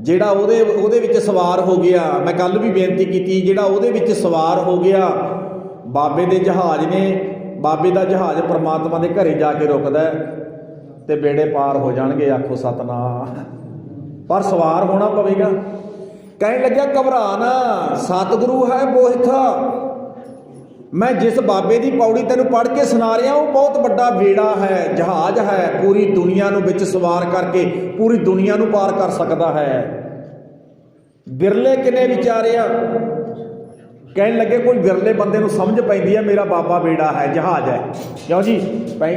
ਜਿਹੜਾ ਉਹਦੇ ਵਿੱਚ ਸਵਾਰ ਹੋ ਗਿਆ। ਮੈਂ ਕੱਲ ਵੀ ਬੇਨਤੀ ਕੀਤੀ, ਜਿਹੜਾ ਉਹਦੇ ਵਿੱਚ ਸਵਾਰ ਹੋ ਗਿਆ ਬਾਬੇ ਦੇ ਜਹਾਜ਼ ਨੇ, ਬਾਬੇ ਦਾ ਜਹਾਜ਼ ਪਰਮਾਤਮਾ ਦੇ ਘਰੇ ਜਾ ਕੇ ਰੁਕਦਾ ਤੇ ਬੇੜੇ ਪਾਰ ਹੋ ਜਾਣਗੇ। ਆਖੋ ਸਤਨਾਮ। ਪਰ ਸਵਾਰ ਹੋਣਾ ਪਵੇਗਾ। ਕਹਿਣ ਲੱਗਿਆ ਘਬਰਾ ਨਾ, ਸਤਿਗੁਰੂ ਹੈ ਬੋਹਿਥਾ। ਮੈਂ ਜਿਸ ਬਾਬੇ ਦੀ ਪੌੜੀ ਤੈਨੂੰ ਪੜ੍ਹ ਕੇ ਸੁਣਾ ਰਿਹਾ ਉਹ ਬਹੁਤ ਵੱਡਾ ਬੇੜਾ ਹੈ, ਜਹਾਜ਼ ਹੈ, ਪੂਰੀ ਦੁਨੀਆ ਨੂੰ ਵਿੱਚ ਸਵਾਰ ਕਰਕੇ ਪੂਰੀ ਦੁਨੀਆ ਨੂੰ ਪਾਰ ਕਰ ਸਕਦਾ ਹੈ। ਬਿਰਲੇ ਕਿੰਨੇ ਵਿਚਾਰਿਆ। ਕਹਿਣ ਲੱਗੇ ਕੋਈ ਬਿਰਲੇ ਬੰਦੇ ਨੂੰ ਸਮਝ ਪੈਂਦੀ ਹੈ ਮੇਰਾ ਬਾਬਾ ਬੇੜਾ ਹੈ, ਜਹਾਜ਼ ਹੈ। ਕਿਉਂ ਜੀ?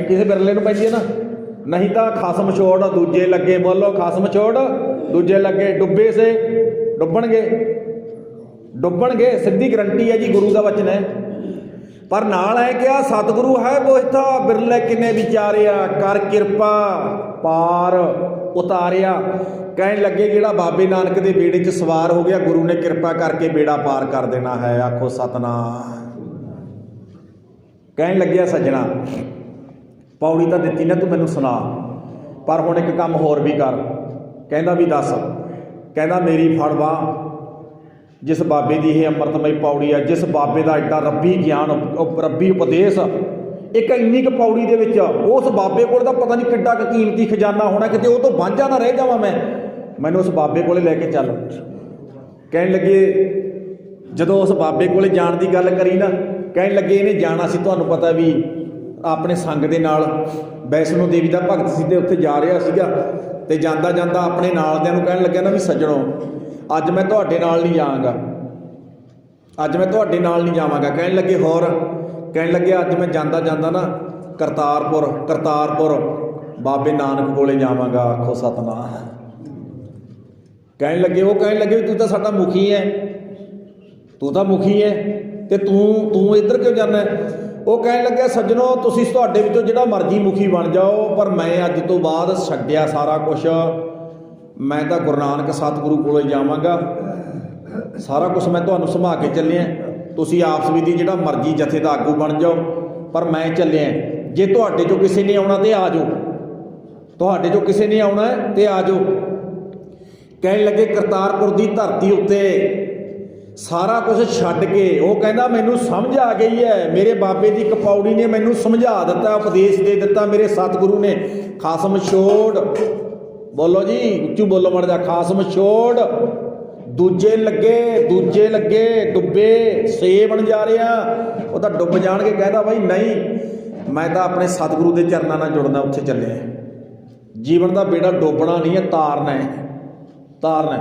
ਕਿਸੇ ਬਿਰਲੇ ਨੂੰ ਪੈਂਦੀ ਹੈ ਨਾ, ਨਹੀਂ ਤਾਂ ਖਸਮ ਛੋੜ ਦੂਜੇ ਲੱਗੇ। ਬੋਲੋ ਖਸਮ ਛੋੜ ਦੂਜੇ ਲੱਗੇ। ਡੁੱਬੇ ਸੇ ਡੁੱਬਣਗੇ, ਡੁੱਬਣਗੇ, ਸਿੱਧੀ ਗਰੰਟੀ ਹੈ ਜੀ, ਗੁਰੂ ਦਾ ਵਚਨ ਹੈ। ਪਰ ਨਾਲ ਐ ਕਿਹਾ ਸਤਿਗੁਰੂ ਹੈ ਬੋਹਿਥਾ, ਬਿਰਲੇ ਕਿੰਨੇ ਵਿਚਾਰਿਆ, ਕਰ ਕਿਰਪਾ ਪਾਰ ਉਤਾਰਿਆ। ਕਹਿਣ ਲੱਗੇ ਜਿਹੜਾ ਬਾਬੇ ਨਾਨਕ ਦੇ ਬੇੜੇ 'ਚ ਸਵਾਰ ਹੋ ਗਿਆ, ਗੁਰੂ ਨੇ ਕਿਰਪਾ ਕਰਕੇ ਬੇੜਾ ਪਾਰ ਕਰ ਦੇਣਾ ਹੈ। ਆਖੋ ਸਤਨਾਮ। ਕਹਿਣ ਲੱਗਿਆ ਸੱਜਣਾ ਪੌੜੀ ਤਾਂ ਦਿੱਤੀ ਨਾ ਤੂੰ ਮੈਨੂੰ ਸੁਣਾ, ਪਰ ਹੁਣ ਇੱਕ ਕੰਮ ਹੋਰ ਵੀ ਕਰ। ਕਹਿੰਦਾ ਵੀ ਦੱਸ। ਕਹਿੰਦਾ ਮੇਰੀ ਫੜ ਬਾਂਹ, ਜਿਸ ਬਾਬੇ ਦੀ ਇਹ ਅੰਮ੍ਰਿਤਮਈ ਪੌੜੀ ਹੈ, ਜਿਸ ਬਾਬੇ ਦਾ ਐਡਾ ਰੱਬੀ ਗਿਆਨ, ਰੱਬੀ ਉਪਦੇਸ਼, ਇੱਕ ਇੰਨੀ ਕੁ ਪੌੜੀ ਦੇ ਵਿੱਚ ਉਸ ਬਾਬੇ ਕੋਲ ਤਾਂ ਪਤਾ ਨਹੀਂ ਕਿੱਡਾ ਕੁ ਕੀਮਤੀ ਖਜ਼ਾਨਾ ਹੋਣਾ, ਕਿਤੇ ਉਹ ਤੋਂ ਵਾਂਝਾ ਨਾ ਰਹਿ ਜਾਵਾਂ ਮੈਂ। ਮੈਨੂੰ ਉਸ ਬਾਬੇ ਕੋਲੇ ਲੈ ਕੇ ਚੱਲ। ਕਹਿਣ ਲੱਗੇ ਜਦੋਂ ਉਸ ਬਾਬੇ ਕੋਲੇ ਜਾਣ ਦੀ ਗੱਲ ਕਰੀ ਨਾ, ਕਹਿਣ ਲੱਗੇ ਇਹਨੇ ਜਾਣਾ ਸੀ, ਤੁਹਾਨੂੰ ਪਤਾ ਵੀ ਆਪਣੇ ਸੰਗ ਦੇ ਨਾਲ ਵੈਸ਼ਨੋ ਦੇਵੀ ਦਾ ਭਗਤ ਸੀ ਤੇ ਉੱਥੇ ਜਾ ਰਿਹਾ ਸੀਗਾ। ਤੇ ਜਾਂਦਾ ਜਾਂਦਾ ਆਪਣੇ ਨਾਲਦਿਆਂ ਨੂੰ ਕਹਿਣ ਲੱਗਿਆ ਨਾ ਵੀ ਸੱਜਣੋ ਅੱਜ ਮੈਂ ਤੁਹਾਡੇ ਨਾਲ ਨਹੀਂ ਜਾਵਾਂਗਾ, ਅੱਜ ਮੈਂ ਤੁਹਾਡੇ ਨਾਲ ਨਹੀਂ ਜਾਵਾਂਗਾ। ਕਹਿਣ ਲੱਗੇ ਹੋਰ? ਕਹਿਣ ਲੱਗੇ ਅੱਜ ਮੈਂ ਜਾਂਦਾ ਜਾਂਦਾ ਨਾ ਕਰਤਾਰਪੁਰ ਬਾਬੇ ਨਾਨਕ ਕੋਲੇ ਜਾਵਾਂਗਾ। ਆਖੋ ਸਤਨਾਮ। ਕਹਿਣ ਲੱਗੇ ਉਹ ਕਹਿਣ ਲੱਗੇ ਵੀ ਤੂੰ ਤਾਂ ਸਾਡਾ ਮੁਖੀ ਹੈ, ਤੂੰ ਤਾਂ ਮੁਖੀ ਹੈ ਤੇ ਤੂੰ ਇੱਧਰ ਕਿਉਂ ਜਾਂਦਾ? ਉਹ ਕਹਿਣ ਲੱਗਿਆ ਸੱਜਣੋ ਤੁਸੀਂ ਤੁਹਾਡੇ ਵਿੱਚੋਂ ਜਿਹੜਾ ਮਰਜ਼ੀ ਮੁਖੀ ਬਣ ਜਾਓ, ਪਰ ਮੈਂ ਅੱਜ ਤੋਂ ਬਾਅਦ ਛੱਡਿਆ ਸਾਰਾ ਕੁਛ, ਮੈਂ ਤਾਂ ਗੁਰੂ ਨਾਨਕ ਸਤਿਗੁਰੂ ਕੋਲੇ ਜਾਵਾਂਗਾ, ਸਾਰਾ ਕੁਛ ਮੈਂ ਤੁਹਾਨੂੰ ਸੰਭਾਲ ਕੇ ਚੱਲਿਆ, ਤੁਸੀਂ ਆਪਸ ਵਿੱਚ ਜਿਹੜਾ ਮਰਜ਼ੀ ਜਥੇ ਦਾ ਆਗੂ ਬਣ ਜਾਓ, ਪਰ ਮੈਂ ਚੱਲਿਆ। ਜੇ ਤੁਹਾਡੇ ਚੋਂ ਕਿਸੇ ਨੇ ਆਉਣਾ ਤੇ ਆ ਜਾਓ, ਤੁਹਾਡੇ ਚੋਂ ਕਿਸੇ ਨੇ ਆਉਣਾ ਤੇ ਆ ਜਾਓ। ਕਹਿਣ ਲੱਗੇ ਕਰਤਾਰਪੁਰ ਦੀ ਧਰਤੀ ਉੱਤੇ ਸਾਰਾ ਕੁਝ ਛੱਡ ਕੇ ਉਹ ਕਹਿੰਦਾ ਮੈਨੂੰ ਸਮਝ ਆ ਗਈ ਹੈ, ਮੇਰੇ ਬਾਬੇ ਦੀ ਇੱਕ ਪੌੜੀ ਨੇ ਮੈਨੂੰ ਸਮਝਾ ਦਿੱਤਾ, ਉਪਦੇਸ਼ ਦੇ ਦਿੱਤਾ ਮੇਰੇ ਸਤਿਗੁਰੂ ਨੇ। ਖਾਸਮ ਛੋੜ, ਬੋਲੋ ਜੀ ਉੱਚੂ ਬੋਲੋ ਮੜ ਜਾ, ਖਾਸਮ ਛੋੜ। ਦੂਜੇ ਲੱਗੇ ਡੁੱਬੇ ਸੇ ਬਣ ਜਾ ਰਿਹਾ, ਉਹ ਤਾਂ ਡੁੱਬ ਜਾਣਗੇ। ਕਹਿੰਦਾ ਬਾਈ ਨਹੀਂ, ਮੈਂ ਤਾਂ ਆਪਣੇ ਸਤਿਗੁਰੂ ਦੇ ਚਰਨਾਂ ਨਾਲ ਜੁੜਨਾ, ਉੱਥੇ ਚੱਲਿਆ। ਜੀਵਨ ਦਾ ਬੇੜਾ ਡੋਬਣਾ ਨਹੀਂ ਹੈ, ਤਾਰਨਾ ਹੈ, ਤਾਰਨਾ।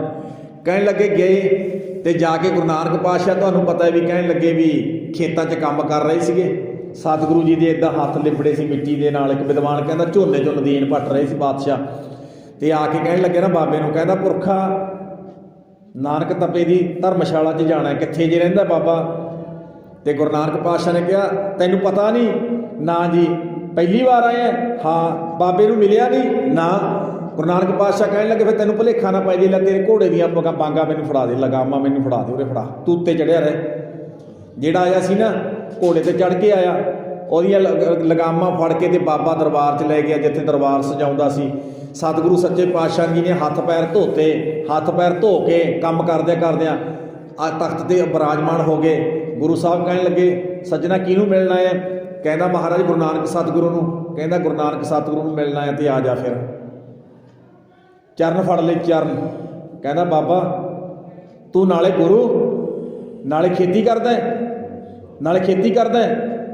ਕਹਿਣ ਲੱਗੇ ਗਏ ਤੇ ਜਾ ਕੇ ਗੁਰੂ ਨਾਨਕ ਪਾਤਸ਼ਾਹ ਤੁਹਾਨੂੰ ਪਤਾ ਹੈ ਵੀ ਕਹਿਣ ਲੱਗੇ ਵੀ ਖੇਤਾਂ 'ਚ ਕੰਮ ਕਰ ਰਹੇ ਸੀਗੇ। ਸਤਿਗੁਰੂ ਜੀ ਦੇ ਇੱਦਾਂ ਹੱਥ ਲਿਬੜੇ ਸੀ ਮਿੱਟੀ ਦੇ ਨਾਲ। ਇੱਕ ਵਿਦਵਾਨ ਕਹਿੰਦਾ ਝੋਨੇ 'ਚੋਂ ਨਦੀਨ ਪੱਟ ਰਹੇ ਸੀ ਬਾਦਸ਼ਾਹ, ਤੇ ਆ ਕੇ ਕਹਿਣ ਲੱਗੇ ਨਾ ਬਾਬੇ ਨੂੰ, ਕਹਿੰਦਾ ਪੁਰਖਾ ਨਾਨਕ ਤਪੇ ਦੀ ਧਰਮਸ਼ਾਲਾ 'ਚ ਜਾਣਾ, ਕਿੱਥੇ ਜੇ ਰਹਿੰਦਾ ਬਾਬਾ? ਤੇ ਗੁਰੂ ਨਾਨਕ ਪਾਤਸ਼ਾਹ ਨੇ ਕਿਹਾ ਤੈਨੂੰ ਪਤਾ ਨਹੀਂ? ਨਾ ਜੀ, ਪਹਿਲੀ ਵਾਰ ਆਇਆ? ਹਾਂ। ਬਾਬੇ ਨੂੰ ਮਿਲਿਆ ਨਹੀਂ? ਨਾ। ਗੁਰੂ ਨਾਨਕ ਪਾਤਸ਼ਾਹ ਕਹਿਣ ਲੱਗੇ ਫਿਰ ਤੈਨੂੰ ਭੁਲੇਖਾ ਨਾ ਪੈ ਜੇ, ਲੈ ਤੇਰੇ ਘੋੜੇ ਦੀਆਂ ਬਾਂਗਾ ਮੈਨੂੰ ਫੜਾ ਦੇ, ਲਗਾਮਾਂ ਮੈਨੂੰ ਫੜਾ ਦੇ, ਉਰੇ ਫੜਾ, ਤੂੰ ਉੱਤੇ ਚੜ੍ਹਿਆ ਰਹੇ। ਜਿਹੜਾ ਆਇਆ ਸੀ ਨਾ ਘੋੜੇ 'ਤੇ ਚੜ੍ਹ ਕੇ ਆਇਆ, ਉਹਦੀਆਂ ਲਗਾਮਾਂ ਫੜ ਕੇ ਤੇ ਬਾਬਾ ਦਰਬਾਰ 'ਚ ਲੈ ਗਿਆ, ਜਿੱਥੇ ਦਰਬਾਰ ਸਜਾਉਂਦਾ ਸੀ। ਸਤਿਗੁਰੂ ਸੱਚੇ ਪਾਤਸ਼ਾਹ ਜੀ ਨੇ ਹੱਥ ਪੈਰ ਧੋਤੇ, ਹੱਥ ਪੈਰ ਧੋ ਕੇ ਕੰਮ ਕਰਦਿਆਂ ਆ ਤਖਤ 'ਤੇ ਬਿਰਾਜਮਾਨ ਹੋ ਗਏ। ਗੁਰੂ ਸਾਹਿਬ ਕਹਿਣ ਲੱਗੇ ਸੱਜਣਾ ਕਿਹਨੂੰ ਮਿਲਣਾ ਹੈ? ਕਹਿੰਦਾ ਮਹਾਰਾਜ ਗੁਰੂ ਨਾਨਕ ਸਤਿਗੁਰੂ ਨੂੰ। ਕਹਿੰਦਾ ਗੁਰੂ ਨਾਨਕ ਸਤਿਗੁਰੂ ਨੂੰ ਮਿਲਣਾ ਹੈ ਤੇ ਆ ਜਾ ਫਿਰ। ਚਰਨ ਫੜ ਲਏ, ਚਰਨ। ਕਹਿੰਦਾ ਬਾਬਾ ਤੂੰ ਨਾਲੇ ਗੁਰੂ ਨਾਲੇ ਖੇਤੀ ਕਰਦਾ, ਨਾਲੇ ਖੇਤੀ ਕਰਦਾ।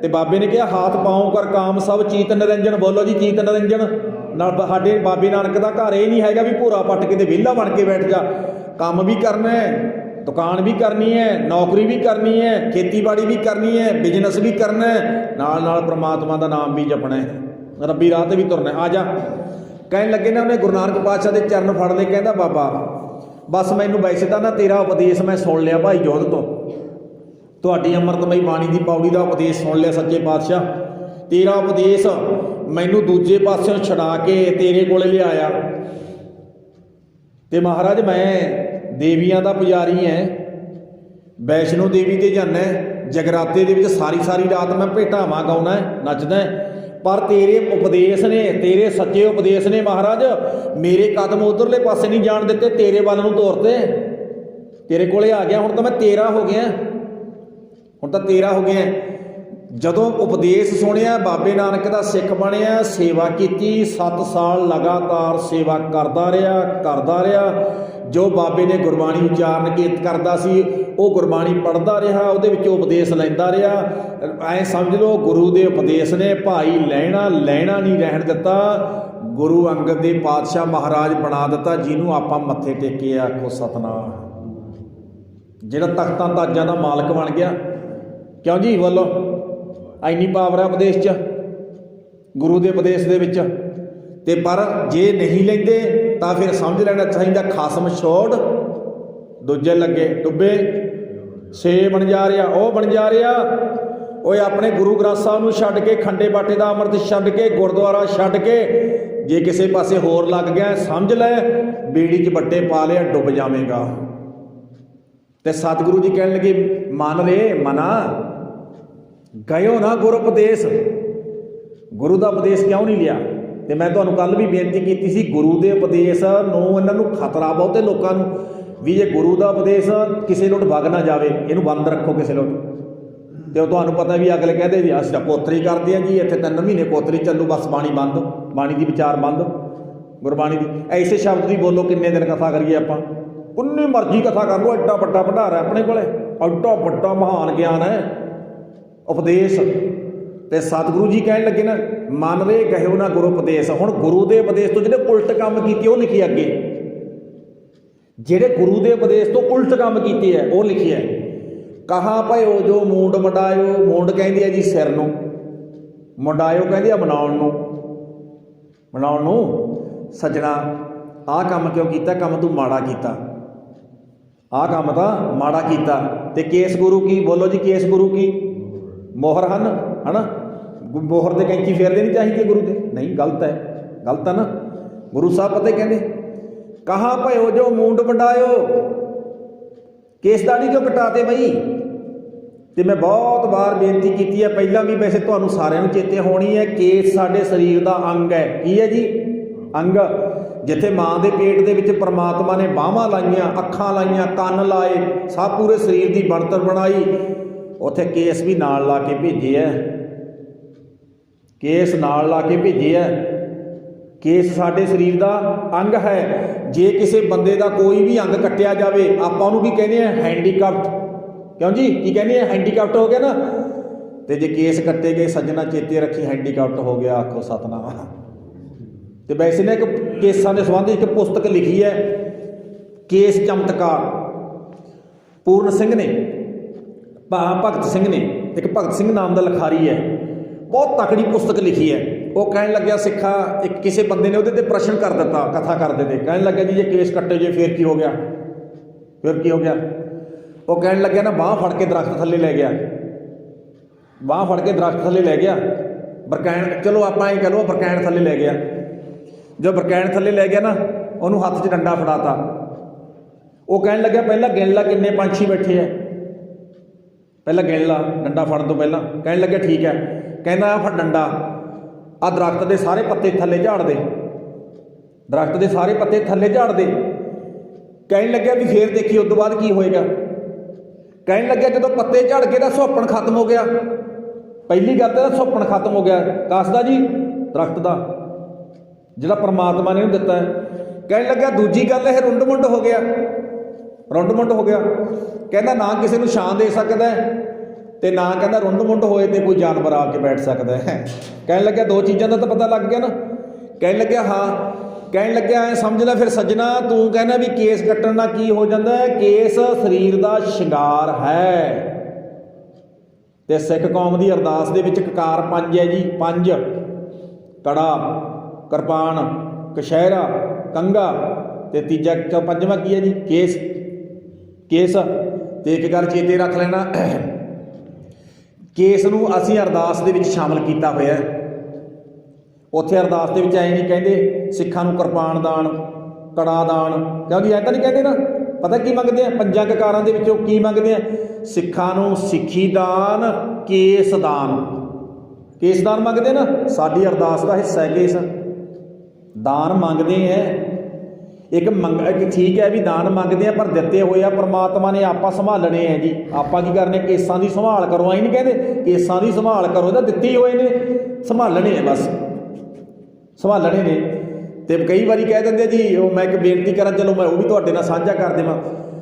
ਤੇ ਬਾਬੇ ਨੇ ਕਿਹਾ ਹਾਥ ਪਾਉ ਕਰ ਕਾਮ ਸਭ ਚੀਤ ਨਿਰੰਜਨ। ਬੋਲੋ ਜੀ ਚੀਤ ਨਿਰੰਜਨ। ਨਾਲ ਸਾਡੇ ਬਾਬੇ ਨਾਨਕ ਦਾ ਘਰ ਇਹ ਨਹੀਂ ਹੈਗਾ ਵੀ ਭੋਰਾ ਪੱਟ ਕੇ ਤੇ ਵਿਹਲਾ ਬਣ ਕੇ ਬੈਠ ਜਾ। ਕੰਮ ਵੀ ਕਰਨਾ ਹੈ, ਦੁਕਾਨ ਵੀ ਕਰਨੀ ਹੈ, ਨੌਕਰੀ ਵੀ ਕਰਨੀ ਹੈ, ਖੇਤੀਬਾੜੀ ਵੀ ਕਰਨੀ ਹੈ, ਬਿਜ਼ਨਸ ਵੀ ਕਰਨਾ ਹੈ, ਨਾਲ ਨਾਲ ਪ੍ਰਮਾਤਮਾ ਦਾ ਨਾਮ ਵੀ ਜਪਣਾ ਹੈ, ਰੱਬੀ ਰਾਹ 'ਤੇ ਵੀ ਤੁਰਨਾ। ਆ ਜਾ। ਕਹਿਣ ਲੱਗੇ ਨਾ ਉਹਨੇ ਗੁਰੂ ਨਾਨਕ ਪਾਤਸ਼ਾਹ ਦੇ ਚਰਨ ਫੜ ਲਏ। ਕਹਿੰਦਾ ਬਾਬਾ ਬਸ ਮੈਨੂੰ ਵੈਸੇ ਤਾਂ ਨਾ ਤੇਰਾ ਉਪਦੇਸ਼ ਮੈਂ ਸੁਣ ਲਿਆ ਭਾਈ ਜੋਧ ਤੋਂ, ਤੁਹਾਡੀ ਅੰਮ੍ਰਿਤਮਈ ਬਾਣੀ ਦੀ ਪੌੜੀ ਦਾ ਉਪਦੇਸ਼ ਸੁਣ ਲਿਆ ਸੱਚੇ ਪਾਤਸ਼ਾਹ। ਤੇਰਾ ਉਪਦੇਸ਼ ਮੈਨੂੰ ਦੂਜੇ ਪਾਸਿਓਂ ਛਡਾ ਕੇ ਤੇਰੇ ਕੋਲੇ ਲਿਆਇਆ। ਤੇ ਮਹਾਰਾਜ ਮੈਂ ਦੇਵੀਆਂ ਦਾ ਪੁਜਾਰੀ ਹੈ, ਵੈਸ਼ਨੋ ਦੇਵੀ 'ਤੇ ਜਾਂਦਾ, ਜਗਰਾਤੇ ਦੇ ਵਿੱਚ ਸਾਰੀ ਰਾਤ ਮੈਂ ਭੇਟਾਵਾਂ ਗਾਉਣਾ, ਨੱਚਦਾ, ਪਰ ਤੇਰੇ ਉਪਦੇਸ਼ ਨੇ, ਤੇਰੇ ਸੱਚੇ ਉਪਦੇਸ਼ ਨੇ ਮਹਾਰਾਜ ਮੇਰੇ ਕਦਮ ਉਧਰਲੇ ਪਾਸੇ ਨਹੀਂ ਜਾਣ ਦਿੱਤੇ, ਤੇਰੇ ਵੱਲ ਨੂੰ ਤੋਰਤੇ। ਤੇਰੇ ਕੋਲੇ ਆ ਗਿਆ, ਹੁਣ ਤਾਂ ਮੈਂ ਤੇਰਾ ਹੋ ਗਿਆ, ਹੁਣ ਤਾਂ ਤੇਰਾ ਹੋ ਗਿਆ। ਜਦੋਂ ਉਪਦੇਸ਼ ਸੁਣਿਆ, ਬਾਬੇ ਨਾਨਕ ਦਾ ਸਿੱਖ ਬਣਿਆ, ਸੇਵਾ ਕੀਤੀ, 7 ਸਾਲ ਲਗਾਤਾਰ ਸੇਵਾ ਕਰਦਾ ਰਿਹਾ। ਜੋ ਬਾਬੇ ਨੇ ਗੁਰਬਾਣੀ ਉਚਾਰਨ ਕੀਤ ਕਰਦਾ ਸੀ ਉਹ ਗੁਰਬਾਣੀ ਪੜ੍ਹਦਾ ਰਿਹਾ, ਉਹਦੇ ਵਿੱਚੋਂ ਉਪਦੇਸ਼ ਲੈਂਦਾ ਰਿਹਾ। ਐਂ ਸਮਝ ਲਓ ਗੁਰੂ ਦੇ ਉਪਦੇਸ਼ ਨੇ ਭਾਈ ਲੈਣਾ ਨਹੀਂ ਰਹਿਣ ਦਿੱਤਾ, ਗੁਰੂ ਅੰਗਦ ਦੇ ਪਾਤਸ਼ਾਹ ਮਹਾਰਾਜ ਬਣਾ ਦਿੱਤਾ, ਜਿਹਨੂੰ ਆਪਾਂ ਮੱਥੇ ਟੇਕੇ ਆਖੋ ਸਤਨਾਮ। ਜਿਹੜਾ ਤਖਤਾਂ ਤਾਜਾਂ ਦਾ ਮਾਲਕ ਬਣ ਗਿਆ। ਕਿਉਂ ਜੀ? ਬੋਲੋ। ਇੰਨੀ ਪਾਵਰ ਹੈ ਉਪਦੇਸ਼ 'ਚ, ਗੁਰੂ ਦੇ ਉਪਦੇਸ਼ ਦੇ ਵਿੱਚ। ਤੇ ਪਰ ਜੇ ਨਹੀਂ ਲੈਂਦੇ ਤਾਂ ਫਿਰ ਸਮਝ ਲੈਣਾ ਚਾਹੀਦਾ ਖਾਸਮ ਛੋੜ। ਦੂਜੇ ਲੱਗੇ ਡੁੱਬੇ ਸੇ ਬਣ ਜਾ ਰਿਹਾ, ਉਹ ਬਣ ਜਾ ਰਿਹਾ। ਓਏ ਆਪਣੇ ਗੁਰੂ ਗ੍ਰੰਥ ਸਾਹਿਬ ਨੂੰ ਛੱਡ ਕੇ, ਖੰਡੇ ਬਾਟੇ ਦਾ ਅੰਮ੍ਰਿਤ ਛੱਡ ਕੇ, ਗੁਰਦੁਆਰਾ ਛੱਡ ਕੇ ਜੇ ਕਿਸੇ ਪਾਸੇ ਹੋਰ ਲੱਗ ਗਿਆ ਸਮਝ ਲੈ ਬੇੜੀ 'ਚ ਵੱਟੇ ਪਾ ਲਿਆ, ਡੁੱਬ ਜਾਵੇਂਗਾ। ਤੇ ਸਤਿਗੁਰੂ ਜੀ ਕਹਿਣ ਲੱਗੇ ਮਨ ਰੇ ਮਨਾ ਗਇਓ ਨਾ ਗੁਰ ਉਪਦੇਸ਼। ਗੁਰੂ ਦਾ ਉਪਦੇਸ਼ ਕਿਉਂ ਨਹੀਂ ਲਿਆ? ਤੇ ਮੈਂ ਤੁਹਾਨੂੰ ਕੱਲ ਵੀ ਬੇਨਤੀ ਕੀਤੀ ਸੀ, ਗੁਰੂ ਦੇ ਉਪਦੇਸ਼ ਨੂੰ ਇਹਨਾਂ ਨੂੰ ਖਤਰਾ ਬਹੁਤੇ ਲੋਕਾਂ ਨੂੰ ਵੀ ਜੇ ਗੁਰੂ ਦਾ ਉਪਦੇਸ਼ ਕਿਸੇ ਲੋਟ ਵਗ ਨਾ ਜਾਵੇ, ਇਹਨੂੰ ਬੰਦ ਰੱਖੋ ਕਿਸੇ ਲੋਟ। ਤੇ ਉਹ ਤੁਹਾਨੂੰ ਪਤਾ ਵੀ ਅਗਲੇ ਕਹਿੰਦੇ ਵੀ ਅਸੀਂ ਤਾਂ ਪੋਤਰੀ ਕਰਦੇ ਹਾਂ ਜੀ, ਇੱਥੇ 3 ਮਹੀਨੇ ਪੋਤਰੀ ਚੱਲੂ, ਬਸ ਬਾਣੀ ਬੰਦ, ਬਾਣੀ ਦੀ ਵਿਚਾਰ ਬੰਦ, ਗੁਰਬਾਣੀ ਦੀ। ਐਸੇ ਸ਼ਬਦ ਦੀ ਬੋਲੋ, ਕਿੰਨੇ ਦਿਨ ਕਥਾ ਕਰੀਏ ਆਪਾਂ? ਉਨੀ ਮਰਜ਼ੀ ਕਥਾ ਕਰ ਲਓ, ਐਡਾ ਵੱਡਾ ਭੰਡਾਰਾ ਆਪਣੇ ਕੋਲੇ, ਐਡਾ ਵੱਡਾ ਮਹਾਨ ਗਿਆਨ ਹੈ ਉਪਦੇਸ਼। ਤੇ ਸਤਿਗੁਰੂ ਜੀ ਕਹਿਣ ਲੱਗੇ ਨਾ ਮਨ ਰੇ ਕਹਿਓ ਨਾ ਗੁਰੂ ਉਪਦੇਸ਼। ਹੁਣ ਗੁਰੂ ਦੇ ਉਪਦੇਸ਼ ਤੋਂ ਜਿਹੜੇ ਉਲਟ ਕੰਮ ਕੀਤੇ ਉਹ ਲਿਖੇ ਅੱਗੇ, ਜਿਹੜੇ ਗੁਰੂ ਦੇ ਉਪਦੇਸ਼ ਤੋਂ ਉਲਟ ਕੰਮ ਕੀਤੇ ਹੈ ਉਹ ਲਿਖਿਆ। ਕਹਾ ਭਇਓ ਜੋ ਮੂੰਡ ਮੰਡਾਇਓ, ਮੂੰਡ ਕਹਿੰਦੀ ਹੈ ਜੀ ਸਿਰ ਨੂੰ, ਮੰਡਾਇਓ ਕਹਿੰਦੀ ਆ ਬਣਾਉਣ ਨੂੰ। ਸੱਜਣਾ ਆਹ ਕੰਮ ਕਿਉਂ ਕੀਤਾ? ਕੰਮ ਤੂੰ ਮਾੜਾ ਕੀਤਾ, ਆਹ ਕੰਮ ਤਾਂ ਮਾੜਾ ਕੀਤਾ। ਤੇ ਕੇਸ ਗੁਰੂ ਕੀ? ਬੋਲੋ ਜੀ, ਕੇਸ ਗੁਰੂ ਕੀ ਮੋਹਰ ਹਨ। है ना, मोहर ते कैंची फेर देनी चाहिए गुरु दे, नहीं गलत है, गलत है ना। गुरु साहब पता कहते कहाँ भयो जो मूंड वंडायो, केस दाड़ी क्यों कटाते बई। तो मैं बहुत बार बेनती की है पहला भी, वैसे तो सारिਆਂ ਨੂੰ चेते होनी है, केस साडे शरीर का अंग है। की है जी? अंग। जिथे माँ के पेट के विच परमात्मा ने बाहां लाइया, अखां लाइया, कन लाए, सब पूरे शरीर की बनतर बनाई, उत्थे केस भी नाल ला के भेजे है, केस नाल ला के भेजे है। केस साडे शरीर का अंग है। जे किसी बंदे का कोई भी अंग कट्टिया जाए आपां उहनूं की कहने हैंडीकैप्ट, क्यों जी की कहने हैंडीकैप्ट हो गया ना। तो जे केस कट्टे गए सज्जना चेते रखी हैंडीकैप्ट हो गया, आखो सतनाम। तो वैसे ने एक केसां के संबंध एक पुस्तक लिखी है केस चमत्कार, पूर्ण सिंह ने, भगत सिंह ने, एक भगत सिंह नाम का लिखारी है, बहुत तकड़ी पुस्तक लिखी है। वो कह लग्या सिखा, एक किसी बंदे ने वो प्रश्न कर दिता, कथा करते थे, कह लग्या जी जे केस कट्टे जे फिर की हो गया, फिर की हो गया। वो कह लग्या ना बाँह फड़ के दरख्त थले लै गया, बाँह फड़ के दरख्त थले लै गया, बरकैन, चलो आप कह लो बरकैन थले लै गया। जो बरकैन थले लै गया ना, उन्होंने हत्थ 'च डंडा फड़ाता। वो कह लग्या पहला गिन ला किन्ने पंछी बैठे है, पहला गिन ला डंडा फड़न तो पहला। कह लग्या ठीक है, कहना फड़ डंडा, आ दरख्त के सारे पत्ते थले झाड़ दे, दरख्त के सारे पत्ते थले झाड़ दे। कह लग्या भी फिर देखी उस तो बाद की होएगा। कह लग्या जो पत्ते झड़ के तो सौपन खत्म हो गया, पहली गल तो सौपन खत्म हो गया, कसदा जी दरख्त का जिहड़ा परमात्मा ने दिता है। कह लग्या दूजी गल है रुंड मुंड हो गया, रुंड मुंड हो गया। कहना ना किसी को छां दे सकता है तो ना कहना रुंड मुंड होए तो कोई जानवर आके बैठ सकता है। कह लग्या दो चीज़ों का तो पता लग गया ना। कह लग्या हाँ, कह लग्या ऐ समझ लै फिर सज्जना, तू कहना भी केस कट्टण नाल की हो जाता है, केस शरीर का शिंगार है। तो सिख कौम की अरदास दे विच ककार पंज है जी, पंज, कड़ा, किरपान, कशहरा, कंघा, ते तीजा पंजवां की है जी केस, केस। तो एक गल चेते रख लेना, केस नूं असीं अरदास दे विच शामिल किया होया है। उत्थे अरदास दे विच ऐ नहीं कहते सिखां नूं किरपान दान, कड़ा दान, क्योंकि ऐ तां नहीं कहते ना। पता की मंगते हैं पंजां ककारां दे विचों की मंगते हैं? सिखां नूं सिੱਖੀ दान, केस दान, केस दान मंगते ना। साडी अरदास का हिस्सा है केस दान मंगते हैं। एक ठीक है भी दान मंगते हैं, पर दिते हुए परमात्मा ने आपा संभालने हैं जी। आपा की करने केसां की संभाल करो, आई नहीं कहते केसां की संभाल करो, तो दिते हुए ने संभालने हैं, बस संभालने ने। तो कई बार कह देंगे जी वो मैं एक बेनती करा, चलो मैं वो भी तुहाडे नाल साझा कर देवां।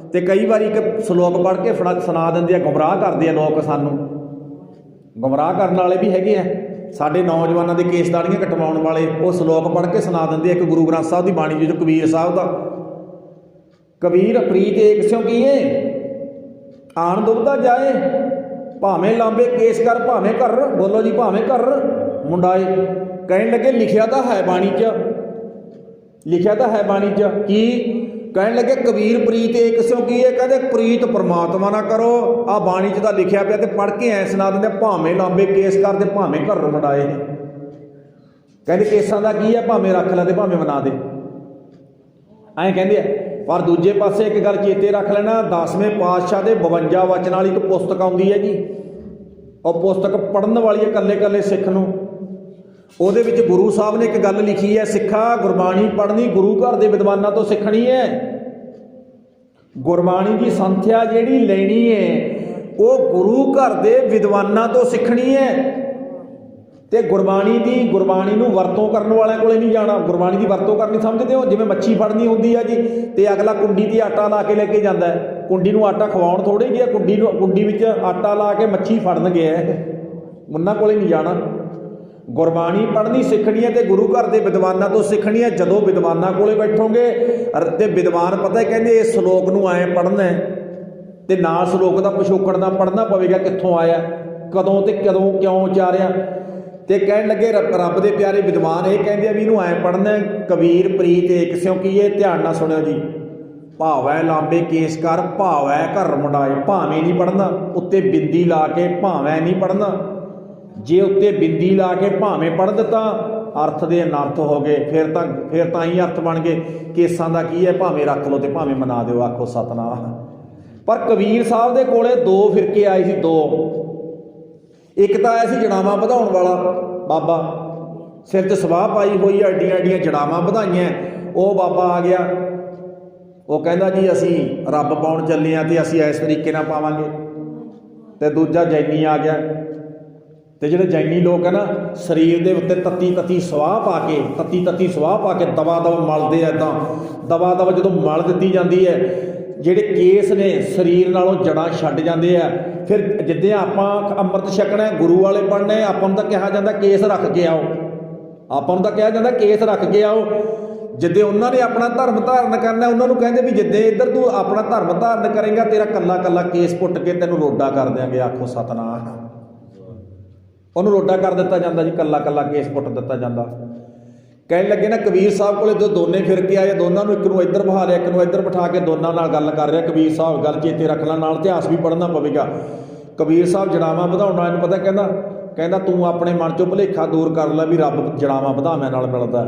तो कई बार एक श्लोक पढ़ के सुना देंगे, गुमराह करते हैं लोग, सानू गुमराह करने वाले भी हैगे आ। साडे नौजवानों के केस दाड़ियां कटवाउण वाले वो श्लोक पढ़ के सुना देंगे। एक गुरु ग्रंथ साहब की बाणी जो कबीर साहब का, कबीर प्रीत एक स्यों कीए आन दुबदा जाए, भावें लांबे केस कर भावें घर, बोलो जी भावें घर मुंडाए। कहने लगे लिखिया तो है बाणी च, लिखिया तो है बाणी च की कहने लगे कबीर प्रीत एक स्यों की है, कहते प्रीत परमात्मा ना करो, आ बाणी च लिखिया पिया, तो पढ़ के ऐ सुना देंगे भावें लांबे केस कर दे भावें घर मुंडाए। कहते केसां का की है, भावें रख लै ते भावें मना दे, ऐ कहते हैं। पर दूजे पासे एक गल चेते रख लेना, 10वें पातशाह के 52 वचन वाली एक पुस्तक आउंदी है जी, और पुस्तक पढ़न वाली है कल्ले कल्ले सिख नूं। ਉਹਦੇ ਵਿੱਚ गुरु साहब ने एक गल लिखी है, सिखा गुरबाणी पढ़नी गुरु घर के विद्वानों तो सीखनी है। गुरबाणी की संथ्या जिहड़ी लेनी है वो गुरु घर के विद्वानों तो सीखनी है। तो गुरबाणी नूं वरतों करने वाले कोले नहीं जाना। गुरबाणी की वरतों करनी समझते हो जिवें मच्छी फड़नी होंदी है जी, तो अगला कुंडी ते आटा ला के लेके जाता है, कुंडी नूं आटा खवाउण थोड़े गया, कुंडी विच आटा ला के मच्छी फड़न गया है, उन्हां कोले नहीं जाना। गुरबाणी पढ़नी सीखनी है तो गुरु घर के विद्वानों तो सीखनी है। जदों विद्वानों कोले बैठोगे तो विद्वान पता है कहते इस श्लोक नूं ऐ पढ़ना है, तो नाल श्लोक का पिछोकड़ ना पढ़ना पवेगा, कित्थों आया, कदों तो कदों क्यों उचारिया। तो कह लगे रब के प्यारे विद्वान ये कहते भी इनू ऐ पढ़ना है, कबीर प्रीत एक स्यों की है, ध्यान ना सुनियो जी। भावै लांबे केस कर भावै घर मुंडाए, भावें नहीं पढ़ना, उत्ते बिंदी ला के भावै नहीं पढ़ना, जे उत्ते बिंदी ला के भावें पढ़ दिता अर्थ दे अनर्थ हो गए, फिर तां ही अर्थ बन गए। केसां दा की है, भावें रख लो ते भावें मना दिओ, आखो सतनाम। पर कबीर साहब दे कोले दो फिरके आए सी, दो। एक तो आया सी जड़ावां वधाउण वाला बाबा, सिर 'च सवाह पाई हुई, एड्डियां एड्डियां जड़ावां वधाइयां। वो बाबा आ गया, वो कहंदा जी असीं रब पाउण चले आ ते असीं इस तरीके नाल पावांगे। ते दूजा जैनी आ गया, ते जिहड़े जैनी लोग है ना, शरीर दे उत्ते तत्ती तत्ती सवाह पा के, तत्ती तत्ती सवाह पा के दवा दवा मलदे आ। इदां दवा दवा जदों मल दित्ती जांदी है, ਜਿਹੜੇ केस ने शरीर नालों जड़ां छड्ड ਜਾਂਦੇ आ। फिर जिद्दां आपां ਅੰਮ੍ਰਿਤ ਛਕਣਾ, गुरु वाले बनने, आपां नूं तां कहा जांदा केस रख के आओ, आपां नूं तां कहा जांदा केस रख के आओ। जिद्दे उन्होंने ने अपना धर्म धारण करना, उन्होंने कहते भी जिद्दे इधर तू अपना धर्म धारण करेंगा, तेरा कला कला केस पुट के तेनों रोडा कर देंगे, आखो सतनाम। उन्होंने रोडा कर दिता जाता जी, कला कला केस पुट दिता जाता। कहने लगे ना कबीर साहब को जो दोने फिर के आए, दोनों एक नूं इधर बहा लिया, एक नूं इधर बिठा के दोनों नाल गल कर रहा। कबीर साहब गल चेते रखना, नाल इतिहास भी पढ़ना पवेगा। कबीर साहब जड़ावां वधाउणा इहनूं पता, कहंदा तू अपने मन चों भुलेखा दूर कर लै भी रब जड़ावां वधाव्यां नाल मिलदा,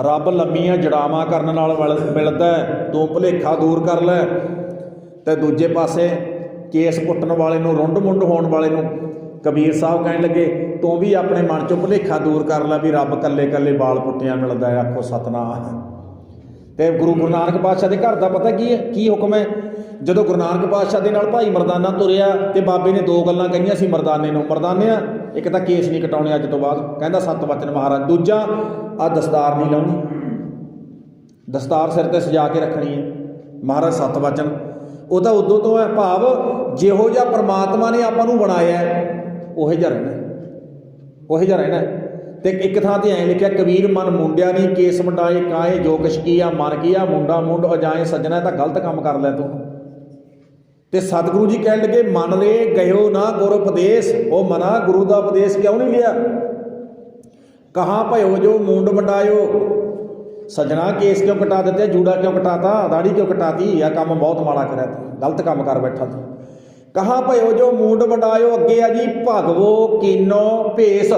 रब लंबीआं जड़ावां करन नाल मिलदा, तू भुलेखा दूर कर लै। ते दूजे पासे केस पुट्टण वाले नूं, रुंड मुंड होण वाले नूं कबीर साहब कहण लगे तू भी अपने मन चों भुलेखा दूर कर लै भी रब कल्ले कल्ले बाल पुट्टियां मिलदा है, आखो सतनाम। ते गुरु नानक पातशाह के घर का पता की है, की हुक्म है। जदों गुरु नानक पातशाह दे नाल भाई मरदाना तुरिया ते बाबे ने दो गल्लां कहियां सी मरदाने नूं, मरदानिया एक तां केस नहीं कटाउणे अज तो बाद, कहंदा 7 वचन महाराज, दूजा आ दस्तार नहीं लाउणी, दस्तार सिर ते सजा के रखनी है महाराज, 7 वचन। वो तो उदों तो है, भाव जिहो जिहा परमात्मा ने आपां नूं बनाया उहो जिहा रहना, उहो जिहा रहना। तो एक थां ते ऐ लिखिया कबीर मन मुंडिया नहीं, केस मुंडाए काए जो किश किया मन किया, मुंडा मुंड अजाए सज्जना, तां गलत काम कर लिया तू। तो सतगुरु जी कह लगे मन रे गयो ना गुर उपदेश, वो मना गुरु का उपदेश क्यों नहीं लिया। कहाँ भयो जो मूंड मंडायो, सजना केस क्यों कटा देते, जूड़ा क्यों कटाता, दाढ़ी क्यों कटाती, यह काम बहुत माड़ा कराया था, गलत काम कर बैठा था। कहाँ भयो जो मूंड मंडायो, अगे आ जी भगवो कीनो भेस,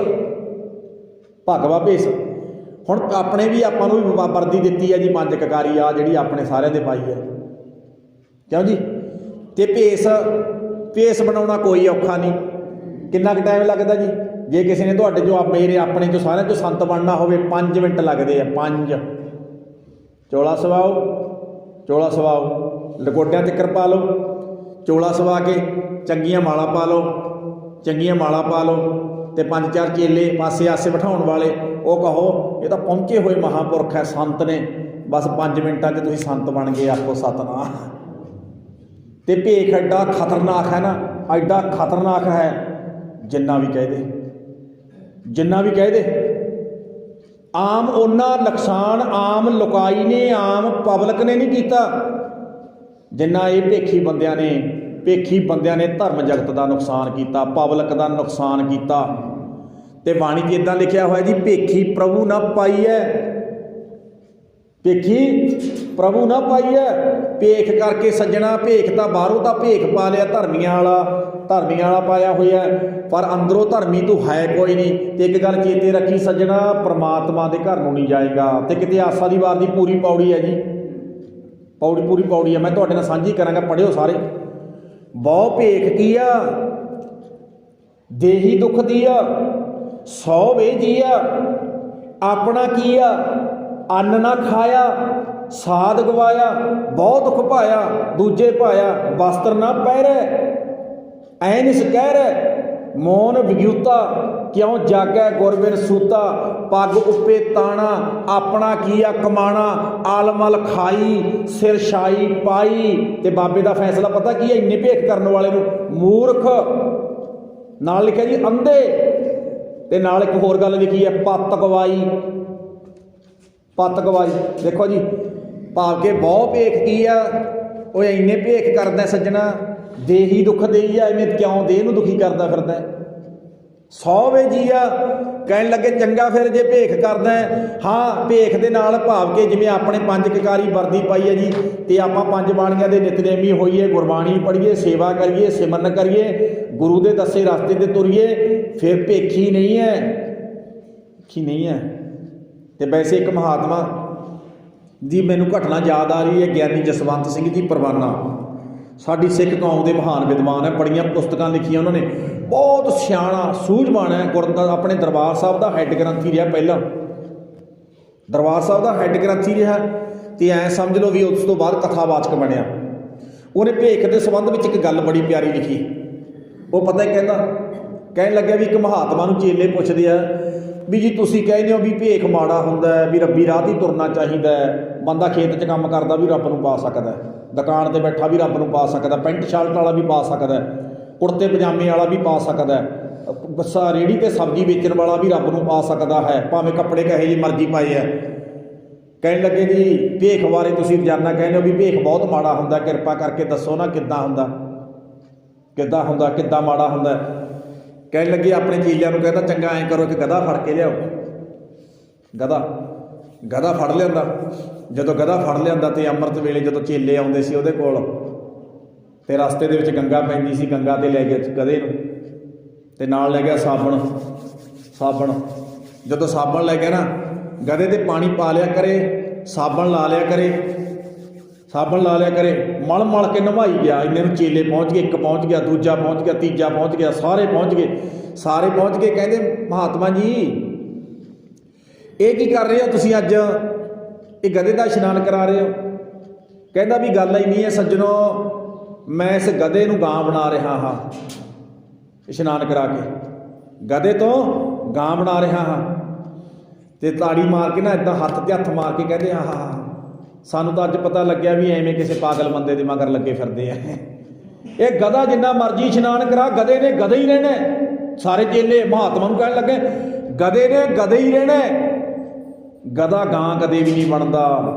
भगवा भेस। हुण अपने भी आपां नूं वर्दी दित्ती है जी, 5 ककारी आ जिहड़ी अपने सारिਆਂ दे पाई है, क्यों जी। ते भेस बनाउणा कोई औखा नहीं, किन्ना क टाइम लगदा जी। जे किसी ने तुहाडे चों मेरे अपने चों सारिਆਂ चों संत बनना होवे 5 मिनट लगदे आ, 5। चोला सवाओ, चोला सवाओ, लकोटियां तिक्कर पा लो, चोला सवा के चंगियां माला पा लो, चंगियां माला पा लो, ते 5-4 चेले पासे आसे बिठाउण वाले, वो कहो ये तो पहुंचे हुए महापुरख है, संत ने, बस 5 मिनटां 'च तुसीं संत बन गए, आखो सतनाम। ते भेख एडा खतरनाक है ना, एडा खतरनाक है, जिन्ना भी कह दे, जिन्ना भी कह दे। आम उन्ना नुकसान आम लुकाई ने, आम पब्लिक ने नहीं किया जिन्ना ये भेखी बंदियां ने धर्म जगत का नुकसान किया, पब्लिक का नुकसान किया। ते बाणी च इदां लिखिया होया जी, भेखी प्रभु ना पाई है, भेखी प्रभु ना पाई है। भेख करके सज्जना, भेख तो बाहरों तो भेख पा लिया, धर्मियां वाला पाया हुआ है, पर अंदरों धर्मी तू है कोई नहीं। तो एक गल चेते रखी सज्जना, परमात्मा के घर नूं नहीं जाएगा। तो किते आसा दी वार दी पूरी पौड़ी है जी, पौड़ी पूरी पौड़ी है, मैं तुहाडे नाल सांझी करांगा, पढ़िओ सारे। बहु भेख किया देही दुख दिया, 100 वे जिया, अपना किया अन्न ना खाया, साध गवाया, बहुत दुख पाया, दूजे पाया वस्त्र ना पहरे, ऐनिस कह रहे मौन विग्युता, क्यों जागै गुरबिन सूता, पग उपे ताना, अपना किया कमाना, आलमल खाई, सिर छाई पाई। ते बाबे का फैसला पता की है, इन्ने भेख करने वाले नूं मूर्ख, नाल लिखिया जी अंधे, ते नाल एक होर गल लिखी है पत गवाई, पत गवाई। देखो जी भाव के बहुत भेख की है, वो इन्ने भेख करदा सज्जना, देही दुख देई है, इन्हें क्यों देह नूं दुखी करदा फिरदा। 100 वे जिया ਕਹਿਣ ਲੱਗੇ ਚੰਗਾ ਫਿਰ ਜੇ ਭੇਖ ਕਰਦਾ ਹੈ, ਹਾਂ ਭੇਖ ਦੇ ਨਾਲ ਭਾਵ ਕੇ ਜਿਵੇਂ ਆਪਣੇ 5 ਕਕਾਰੀ ਵਰਦੀ ਪਾਈ ਹੈ ਜੀ, ਤੇ ਆਪਾਂ 5 ਬਾਣੀਆਂ ਦੇ ਨਿਤਨੇਮੀ ਹੋਈਏ, ਗੁਰਬਾਣੀ ਪੜ੍ਹੀਏ, ਸੇਵਾ ਕਰੀਏ, ਸਿਮਰਨ ਕਰੀਏ, ਗੁਰੂ ਦੇ ਦੱਸੇ ਰਸਤੇ 'ਤੇ ਤੁਰੀਏ, ਫਿਰ ਭੇਖੀ ਨਹੀਂ ਹੈ, ਭੇਖੀ ਨਹੀਂ ਹੈ। ਤੇ ਵੈਸੇ ਇੱਕ ਮਹਾਤਮਾ ਦੀ ਮੈਨੂੰ ਘਟਨਾ ਯਾਦ ਆ ਰਹੀ ਹੈ, ਗਿਆਨੀ ਜਸਵੰਤ ਸਿੰਘ ਜੀ ਪਰਵਾਨਾ, ਸਾਡੀ ਸਿੱਖ ਕੌਮ ਦੇ ਮਹਾਨ ਵਿਦਵਾਨ ਹੈ, ਬੜੀਆਂ ਪੁਸਤਕਾਂ ਲਿਖੀਆਂ ਉਹਨਾਂ ਨੇ, ਬਹੁਤ ਸਿਆਣਾ ਸੂਝਵਾਨ ਹੈ। ਆਪਣੇ ਦਰਬਾਰ ਸਾਹਿਬ ਦਾ ਹੈੱਡ ਗ੍ਰੰਥੀ ਰਿਹਾ, ਪਹਿਲਾਂ ਦਰਬਾਰ ਸਾਹਿਬ ਦਾ ਹੈੱਡ ਗ੍ਰੰਥੀ ਰਿਹਾ, ਤੇ ਐਂ ਸਮਝ ਲਓ ਵੀ ਉਸ ਤੋਂ ਬਾਅਦ ਕਥਾਵਾਚਕ ਬਣਿਆ। ਉਹਨੇ ਭੇਖ ਦੇ ਸੰਬੰਧ ਵਿੱਚ ਇੱਕ ਗੱਲ ਬੜੀ ਪਿਆਰੀ ਲਿਖੀ। ਉਹ ਪਤਾ ਕਹਿਣ ਲੱਗਿਆ ਵੀ ਇੱਕ ਮਹਾਤਮਾ ਨੂੰ ਚੇਲੇ ਪੁੱਛਦੇ ਆ ਵੀ ਜੀ ਤੁਸੀਂ ਕਹਿੰਦੇ ਹੋ ਵੀ ਭੇਖ ਮਾੜਾ ਹੁੰਦਾ ਹੈ, ਵੀ ਰੱਬੀ ਰਾਹ 'ਤੇ ਹੀ ਤੁਰਨਾ ਚਾਹੀਦਾ ਹੈ, ਬੰਦਾ ਖੇਤ 'ਚ ਕੰਮ ਕਰਦਾ ਵੀ ਰੱਬ ਨੂੰ ਪਾ ਸਕਦਾ, ਦੁਕਾਨ 'ਤੇ ਬੈਠਾ ਵੀ ਰੱਬ ਨੂੰ ਪਾ ਸਕਦਾ, ਪੈਂਟ ਸ਼ਰਟ ਵਾਲਾ ਵੀ ਪਾ ਸਕਦਾ, ਕੁੜਤੇ ਪਜਾਮੇ ਵਾਲਾ ਵੀ ਪਾ ਸਕਦਾ, ਬੱਸਾ ਰੇਹੜੀ 'ਤੇ ਸਬਜ਼ੀ ਵੇਚਣ ਵਾਲਾ ਵੀ ਰੱਬ ਨੂੰ ਪਾ ਸਕਦਾ ਹੈ, ਭਾਵੇਂ ਕੱਪੜੇ ਕਹੇ ਜਿਹੇ ਮਰਜ਼ੀ ਪਾਏ ਹੈ। ਕਹਿਣ ਲੱਗੇ ਜੀ ਭੇਖ ਬਾਰੇ ਤੁਸੀਂ ਰੋਜ਼ਾਨਾ ਕਹਿੰਦੇ ਹੋ ਵੀ ਭੇਖ ਬਹੁਤ ਮਾੜਾ ਹੁੰਦਾ, ਕਿਰਪਾ ਕਰਕੇ ਦੱਸੋ ਨਾ ਕਿੱਦਾਂ ਹੁੰਦਾ, ਕਿੱਦਾਂ ਮਾੜਾ ਹੁੰਦਾ। ਕਹਿਣ ਲੱਗੇ ਆਪਣੇ ਚੀਜ਼ਾਂ ਨੂੰ ਕਹਿੰਦਾ ਚੰਗਾ ਐਂ ਕਰੋ ਕਿ ਗਧਾ ਫੜ ਕੇ ਲਿਆਓ। ਗਧਾ ਫੜ ਲਿਆਂਦਾ। ਜਦੋਂ ਗਧਾ ਫੜ ਲਿਆਂਦਾ ਤੇ ਅੰਮ੍ਰਿਤ ਵੇਲੇ ਜਦੋਂ ਚੇਲੇ ਆਉਂਦੇ ਸੀ ਉਹਦੇ ਕੋਲ, ਤੇ ਰਸਤੇ ਦੇ ਵਿੱਚ ਗੰਗਾ ਪੈਂਦੀ ਸੀ, ਗੰਗਾ 'ਤੇ ਲੈ ਗਿਆ ਗਧੇ ਨੂੰ, ਤੇ ਨਾਲ ਲੈ ਗਿਆ ਸਾਬਣ। ਜਦੋਂ ਸਾਬਣ ਲੈ ਗਿਆ ਨਾ, ਗਧੇ 'ਤੇ ਪਾਣੀ ਪਾ ਲਿਆ ਕਰੇ, ਸਾਬਣ ਲਾ ਲਿਆ ਕਰੇ, ਮਲ ਕੇ ਨਵਾਈ ਗਿਆ। ਇੰਨੇ ਨੂੰ ਚੇਲੇ ਪਹੁੰਚ ਗਏ, ਇੱਕ ਪਹੁੰਚ ਗਿਆ, ਦੂਜਾ ਪਹੁੰਚ ਗਿਆ, ਤੀਜਾ ਪਹੁੰਚ ਗਿਆ, ਸਾਰੇ ਪਹੁੰਚ ਗਏ। ਕਹਿੰਦੇ ਮਹਾਤਮਾ ਜੀ ਇਹ ਕੀ ਕਰ ਰਹੇ ਹੋ ਤੁਸੀਂ ਅੱਜ, ਇਹ ਗਧੇ ਦਾ ਇਸ਼ਨਾਨ ਕਰਾ ਰਹੇ ਹੋ। ਕਹਿੰਦਾ ਵੀ ਗੱਲ ਇੰਨੀ ਹੈ ਸੱਜਣੋ, ਮੈਂ ਇਸ ਗਧੇ ਨੂੰ ਗਾਂ ਬਣਾ ਰਿਹਾ ਹਾਂ, ਇਸ਼ਨਾਨ ਕਰਾ ਕੇ ਗਧੇ ਤੋਂ ਗਾਂ ਬਣਾ ਰਿਹਾ ਹਾਂ। ਤੇ ਤਾੜੀ ਮਾਰ ਕੇ ਨਾ ਇੱਦਾਂ ਹੱਥ 'ਤੇ ਹੱਥ ਮਾਰ ਕੇ ਕਹਿੰਦੇ ਹਾਂ ਸਾਨੂੰ ਤਾਂ ਅੱਜ ਪਤਾ ਲੱਗਿਆ ਵੀ ਐਵੇਂ ਕਿਸੇ ਪਾਗਲ ਬੰਦੇ ਦੇ ਮਗਰ ਲੱਗੇ ਫਿਰਦੇ ਆ। ਇਹ ਗਧਾ ਜਿੰਨਾ ਮਰਜ਼ੀ ਇਸ਼ਨਾਨ ਕਰਾ, ਗਧੇ ਨੇ ਗਧਾ ਹੀ ਰਹਿਣਾ। ਸਾਰੇ ਚੇਲੇ ਮਹਾਤਮਾ ਨੂੰ ਕਹਿਣ ਲੱਗੇ ਗਧੇ ਨੇ ਗਧਾ ਹੀ ਰਹਿਣਾ, ਗਧਾ ਗਾਂ ਕਦੇ ਵੀ ਨਹੀਂ ਬਣਦਾ।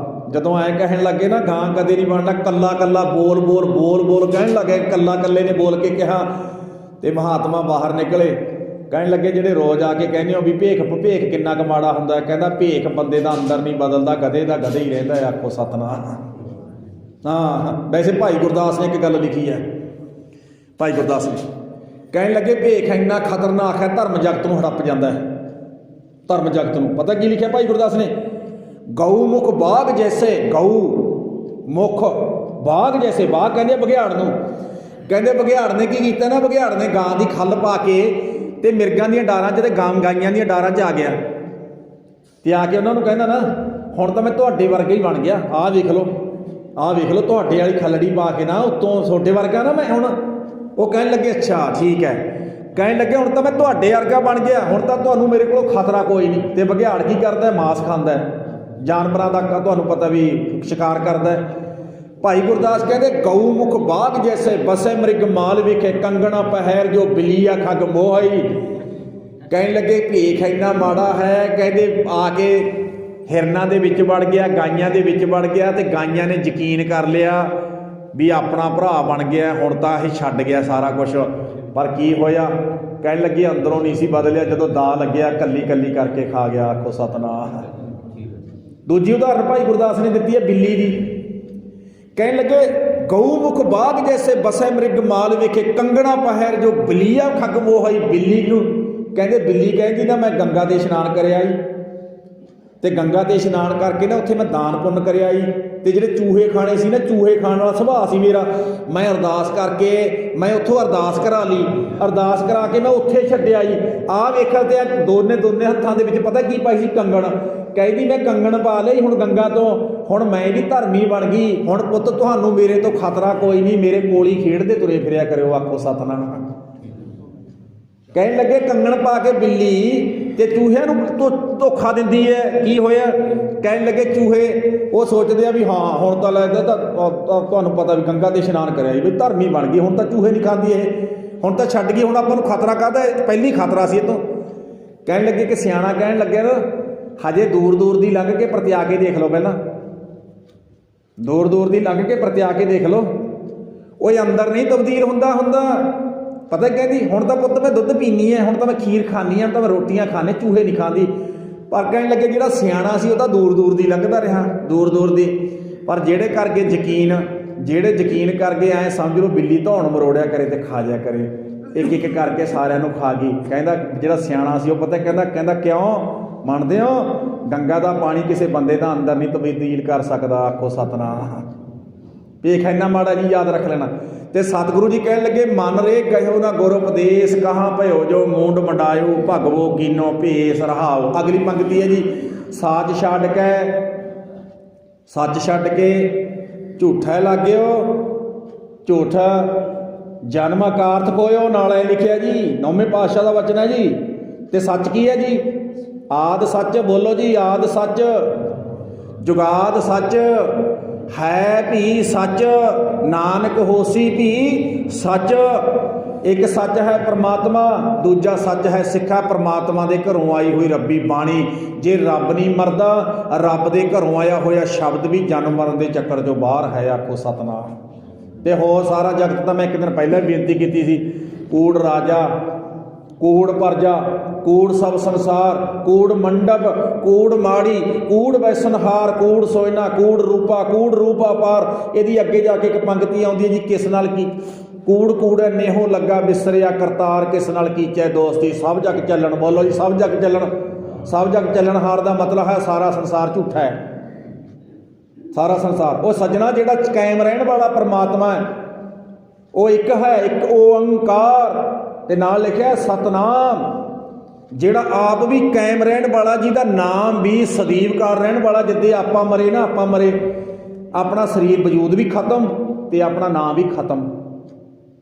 ਜਦੋਂ ਐਂ ਕਹਿਣ ਲੱਗੇ ਨਾ ਗਾਂ ਕਦੇ ਨਹੀਂ ਬਣਦਾ, ਕੱਲਾ ਬੋਲ ਕਹਿਣ ਲੱਗੇ, ਕੱਲੇ ਨੇ ਬੋਲ ਕੇ ਕਿਹਾ। ਤੇ ਮਹਾਤਮਾ ਬਾਹਰ ਨਿਕਲੇ, ਕਹਿਣ ਲੱਗੇ ਜਿਹੜੇ ਰੋਜ਼ ਆ ਕੇ ਕਹਿੰਦੇ ਹੋ ਵੀ ਭੇਖ ਕਿੰਨਾ ਕੁ ਮਾੜਾ ਹੁੰਦਾ। ਕਹਿੰਦਾ ਭੇਖ ਬੰਦੇ ਦਾ ਅੰਦਰ ਨਹੀਂ ਬਦਲਦਾ, ਗਧੇ ਦਾ ਗਧਾ ਹੀ ਰਹਿੰਦਾ। ਆਖੋ ਸਤਨਾਮ। ਹਾਂ ਵੈਸੇ ਭਾਈ ਗੁਰਦਾਸ ਨੇ ਇੱਕ ਗੱਲ ਲਿਖੀ ਹੈ, ਭਾਈ ਗੁਰਦਾਸ ਨੇ ਕਹਿਣ ਲੱਗੇ ਭੇਖ ਇੰਨਾ ਖਤਰਨਾਕ ਹੈ, ਧਰਮ ਜਗਤ ਨੂੰ ਹੜੱਪ ਜਾਂਦਾ ਹੈ। ਧਰਮ ਜਗਤ ਨੂੰ ਪਤਾ ਕੀ ਲਿਖਿਆ ਭਾਈ ਗੁਰਦਾਸ ਨੇ, ਗਊ ਮੁਖ ਬਾਗ ਜੈਸੇ, ਗਊ ਮੁਖ ਬਾਗ ਜੈਸੇ, ਬਾਗ ਕਹਿੰਦੇ ਬਘਿਆੜ ਨੂੰ। ਕਹਿੰਦੇ ਬਘਿਆੜ ਨੇ ਕੀ ਕੀਤਾ ਨਾ, ਬਘਿਆੜ ਨੇ ਗਾਂ ਦੀ ਖੱਲ ਪਾ ਕੇ ਤੇ ਮਿਰਗਾਂ ਦੀਆਂ ਡਾਰਾਂ 'ਚ ਤੇ ਗਾਈਆਂ ਦੀਆਂ ਡਾਰਾਂ 'ਚ ਆ ਗਿਆ, ਤੇ ਆ ਕੇ ਉਹਨਾਂ ਨੂੰ ਕਹਿੰਦਾ ਨਾ ਹੁਣ ਤਾਂ ਮੈਂ ਤੁਹਾਡੇ ਵਰਗਾ ਹੀ ਬਣ ਗਿਆ, ਆਹ ਵੇਖ ਲਓ ਤੁਹਾਡੇ ਵਾਲੀ ਖੱਲੜੀ ਪਾ ਕੇ ਨਾ ਉੱਤੋਂ ਤੁਹਾਡੇ ਵਰਗਾ ਨਾ ਮੈਂ ਹੁਣ। ਉਹ ਕਹਿਣ ਲੱਗੇ ਅੱਛਾ ਠੀਕ ਹੈ, ਕਹਿਣ ਲੱਗੇ ਹੁਣ ਤਾਂ ਮੈਂ ਤੁਹਾਡੇ ਵਰਗਾ ਬਣ ਗਿਆ, ਹੁਣ ਤਾਂ ਤੁਹਾਨੂੰ ਮੇਰੇ ਕੋਲੋਂ ਖਤਰਾ ਕੋਈ ਨਹੀਂ। ਤੇ ਬਘਿਆੜ ਕੀ ਕਰਦਾ, ਮਾਸ ਖਾਂਦਾ, ਜਾਨਵਰਾਂ ਦਾ ਤੁਹਾਨੂੰ ਪਤਾ ਵੀ ਸ਼ਿਕਾਰ ਕਰਦਾ। ਭਾਈ ਗੁਰਦਾਸ ਕਹਿੰਦੇ ਗਊ ਮੁਖ ਬਾਗ ਜੈਸੇ, ਬਸੇ ਮ੍ਰਿਗ ਮਾਲ ਵਿਖੇ, ਕੰਗਣਾ ਪਹਿਰ ਜੋ ਬਿਲੀਆ ਖੱਗ ਮੋਹਈ। ਕਹਿਣ ਲੱਗੇ ਭੇਖ ਇੰਨਾ ਮਾੜਾ ਹੈ, ਕਹਿੰਦੇ ਆ ਕੇ ਹਿਰਨਾਂ ਦੇ ਵਿੱਚ ਵੜ ਗਿਆ, ਗਾਈਆਂ ਦੇ ਵਿੱਚ ਵੜ ਗਿਆ, ਤੇ ਗਾਈਆਂ ਨੇ ਯਕੀਨ ਕਰ ਲਿਆ ਵੀ ਆਪਣਾ ਭਰਾ ਬਣ ਗਿਆ, ਹੁਣ ਤਾਂ ਇਹ ਛੱਡ ਗਿਆ ਸਾਰਾ ਕੁਝ। ਪਰ ਕੀ ਹੋਇਆ, ਕਹਿਣ ਲੱਗੇ ਅੰਦਰੋਂ ਨਹੀਂ ਸੀ ਬਦਲਿਆ, ਜਦੋਂ ਦਾ ਲੱਗਿਆ ਕੱਲੀ ਕਰਕੇ ਖਾ ਗਿਆ। ਆਖੋ ਸਤਨਾਮ। ਦੂਜੀ ਉਦਾਹਰਨ ਭਾਈ ਗੁਰਦਾਸ ਨੇ ਦਿੱਤੀ ਹੈ ਬਿੱਲੀ ਦੀ। ਕਹਿਣ ਲੱਗੇ ਗਊ ਮੁਖ ਬਾਗ ਜੈਸੇ, ਬਸੇ ਮ੍ਰਿਗ ਮਾਲ ਵਿਖੇ, ਕੰਗਣਾ ਪਹਿਰ ਜੋ ਬਿਲੀਆ ਖੱਗ ਮੋਹਈ। ਬਿੱਲੀ ਨੂੰ ਕਹਿੰਦੇ, ਬਿੱਲੀ ਕਹਿੰਦੀ ਨਾ ਮੈਂ ਗੰਗਾ ਦੇ ਇਸ਼ਨਾਨ ਕਰਿਆ ਜੀ, ਤੇ ਗੰਗਾ ਤੇ ਇਸ਼ਨਾਨ ਕਰਕੇ ਨਾ ਉੱਥੇ ਮੈਂ ਦਾਨ ਪੁੰਨ ਕਰਿਆ ਜੀ, ਤੇ ਜਿਹੜੇ ਚੂਹੇ ਖਾਣੇ ਸੀ ਨਾ, ਚੂਹੇ ਖਾਣ ਵਾਲਾ ਸੁਭਾਅ ਸੀ ਮੇਰਾ, ਮੈਂ ਅਰਦਾਸ ਕਰਕੇ ਮੈਂ ਉੱਥੋਂ ਅਰਦਾਸ ਕਰਾ ਲਈ, ਅਰਦਾਸ ਕਰਾ ਕੇ ਮੈਂ ਉੱਥੇ ਛੱਡਿਆ ਜੀ। ਆਹ ਵੇਖਿਆ ਤੇ ਦੋਨੇ ਹੱਥਾਂ ਦੇ ਵਿੱਚ ਪਤਾ ਕੀ ਪਾਈ ਸੀ, ਕੰਗਣ। ਕਹਿੰਦੀ ਮੈਂ ਕੰਗਣ ਪਾ ਲਈ ਹੁਣ ਗੰਗਾ ਤੋਂ, ਹੁਣ ਮੈਂ ਵੀ ਧਰਮੀ ਬਣ ਗਈ, ਹੁਣ ਪੁੱਤ ਤੁਹਾਨੂੰ ਮੇਰੇ ਤੋਂ ਖਤਰਾ ਕੋਈ ਨਹੀਂ, ਮੇਰੇ ਕੋਲ ਹੀ ਖੇਡਦੇ ਤੁਰੇ ਫਿਰਿਆ ਕਰਿਓ। ਆਖੋ ਸਤਨਾਮ। ਕਹਿਣ ਲੱਗੇ ਕੰਗਣ ਪਾ ਕੇ ਬਿੱਲੀ ਤੇ ਚੂਹਿਆਂ ਨੂੰ ਧੋਖਾ ਦਿੰਦੀ ਹੈ, ਕੀ ਹੋਇਆ। ਕਹਿਣ ਲੱਗੇ ਚੂਹੇ ਉਹ ਸੋਚਦੇ ਆ ਵੀ ਹਾਂ ਹੁਣ ਤਾਂ ਲੱਗਦਾ ਤਾਂ ਤੁਹਾਨੂੰ ਪਤਾ ਵੀ ਗੰਗਾ ਤੇ ਇਸ਼ਨਾਨ ਕਰਿਆ ਜੀ, ਵੀ ਧਰਮੀ ਬਣ ਗਈ, ਹੁਣ ਤਾਂ ਚੂਹੇ ਨਹੀਂ ਖਾਂਦੀ ਇਹ, ਹੁਣ ਤਾਂ ਛੱਡ ਗਈ, ਹੁਣ ਆਪਾਂ ਨੂੰ ਖਤਰਾ ਕਾਹਦਾ, ਪਹਿਲੀ ਖਤਰਾ ਸੀ ਇਹ ਤੋਂ। ਕਹਿਣ ਲੱਗੇ ਕਿ ਸਿਆਣਾ ਕਹਿਣ ਲੱਗਿਆ ਨਾ ਹਜੇ ਦੂਰ ਦੀ ਲੰਘ ਕੇ ਪ੍ਰਤਿਆ ਕੇ ਦੇਖ ਲਓ, ਪਹਿਲਾਂ ਦੂਰ ਦੀ ਲੰਘ ਕੇ ਪ੍ਰਤਿਆ ਕੇ ਦੇਖ ਲਓ, ਉਹ ਅੰਦਰ ਨਹੀਂ ਤਬਦੀਲ ਹੁੰਦਾ। पता कहती हुण तां पुत्त मैं दुੱਧ पीनी है, हुण तां मैं खीर खानी है, हुण तां मैं रोटियां खाने, चूहे नहीं खाती। पर कहने लगे जिहड़ा सियाणा सी ओह तां दूर दूर दी लंघदा रहा, दूर दूर दी। पर जेड़े कर गए यकीन, जेड़े यकीन कर गए ऐ समझ लो बिल्ली धौण मरोड़िया करे ते खा जा करे, एक एक करके सारिਆਂ ਨੂੰ खा गई। कहंदा जिहड़ा सियाणा सी ओह पता कहंदा क्यों ਮੰਨਦੇ ਹੋ गंगा का पानी किसी बंदे का अंदर नहीं तब्दील कर सकता। आखो सतनाम। वेख इन्ना माड़ा जी याद रख लेना। तो सतगुरु जी कह लगे मन रे गयो ना गुर उपदेश, कहाँ भयो जो मूंड मंडायो, भगवो कीनो भेस रहाओ। अगली पंक्ति है जी, साज छड्ड के सच छड्ड के झूठा लाग्यो, झूठ जन्म अकारथ खोयो। नाल लिखिया जी 9वें पातशाह का वचन है जी। तो सच की है जी, आद सच। बोलो जी आद सच, जुगाद सच, है भी सच, नानक होसी भी सच। एक सच है परमात्मा, दूजा सच है सिखा परमात्मा के घरों आई हुई रब्बी बाणी। जे रब नहीं मरदा, रब के घरों आया होया शब्द भी जन्म मरण के चक्कर चों बाहर है। आखो सतनाम। तो हो सारा जगत तो मैं एक दिन पहले बेनती की सी, कूड़ राजा, कूड़ प्रजा, कूड़ सब संसार, कूड़ मंडप, कूड़ माड़ी, कूड़ वैसनहार, कूड़ सोयना, कूड़ रूपा, कूड़ रूपा पार। यदि अगे जाके एक पंक्ति आउंदी है जी, किस नाल की कूड़ कूड़े नेहो लगा बिसरिया करतार, किस नाल कीचै दोस्ती सब जग चलन। बोलो जी सब जग चलन। सब जग चलन हार का मतलब है सारा संसार झूठा है, सारा संसार। वो सजना जिहड़ा कायम रहने वाला परमात्मा है वो एक है, एक ओंकार ते नाल लिखिया सतनाम। जिहड़ा आप भी कायम रहने वाला, जिहदा नाम भी सਦੀव कार रहने वाला। जिद्दे आपां मरे ना, आपां मरे, अपना शरीर वजूद भी खत्म ते अपना नाम भी खत्म।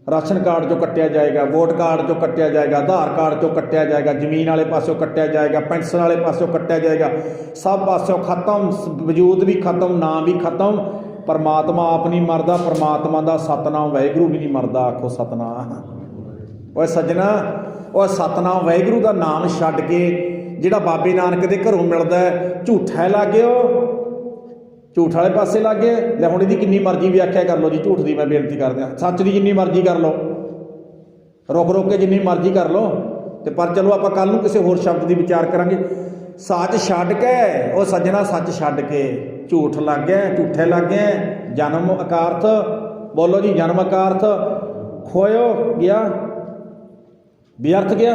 राशन कार्ड चों कट्टिया जाएगा, वोट कार्ड चों कट्टिया जाएगा, आधार कार्ड चों कट्टिया जाएगा, जमीन वाले पासों कट्टिया जाएगा, पेंशन वाले पासों कट्टिया जाएगा। सब पासों खत्म, वजूद भी खत्म, नाम भी खत्म। परमात्मा आप नहीं मरदा, परमात्मा का सतनाम वाहिगुरू भी नहीं मरदा। आखो सतनाम। और सज्जना और सतनाम वाहिगुरू का नाम छड्ड के जिहड़ा बाबे नानक के घरों मिलता है, झूठा लग गयो, झूठ वाले पासे लग गए। लै हुण इहदी किन्नी मर्जी व्याख्या कर लो जी, झूठ की मैं बेनती करदा, सच की जिन्नी मर्जी कर लो, रुक रुक के जिन्नी मर्जी कर लो। तो पर चलो आप कल नूं किसी होर शब्द की विचार करांगे। सच छड्ड के वो सज्जना, सच छड्ड के झूठ लग गए, झूठे लग गए। जन्म अकारथ, बोलो जी जन्म अकारथ खोयो गया, व्यर्थ गया।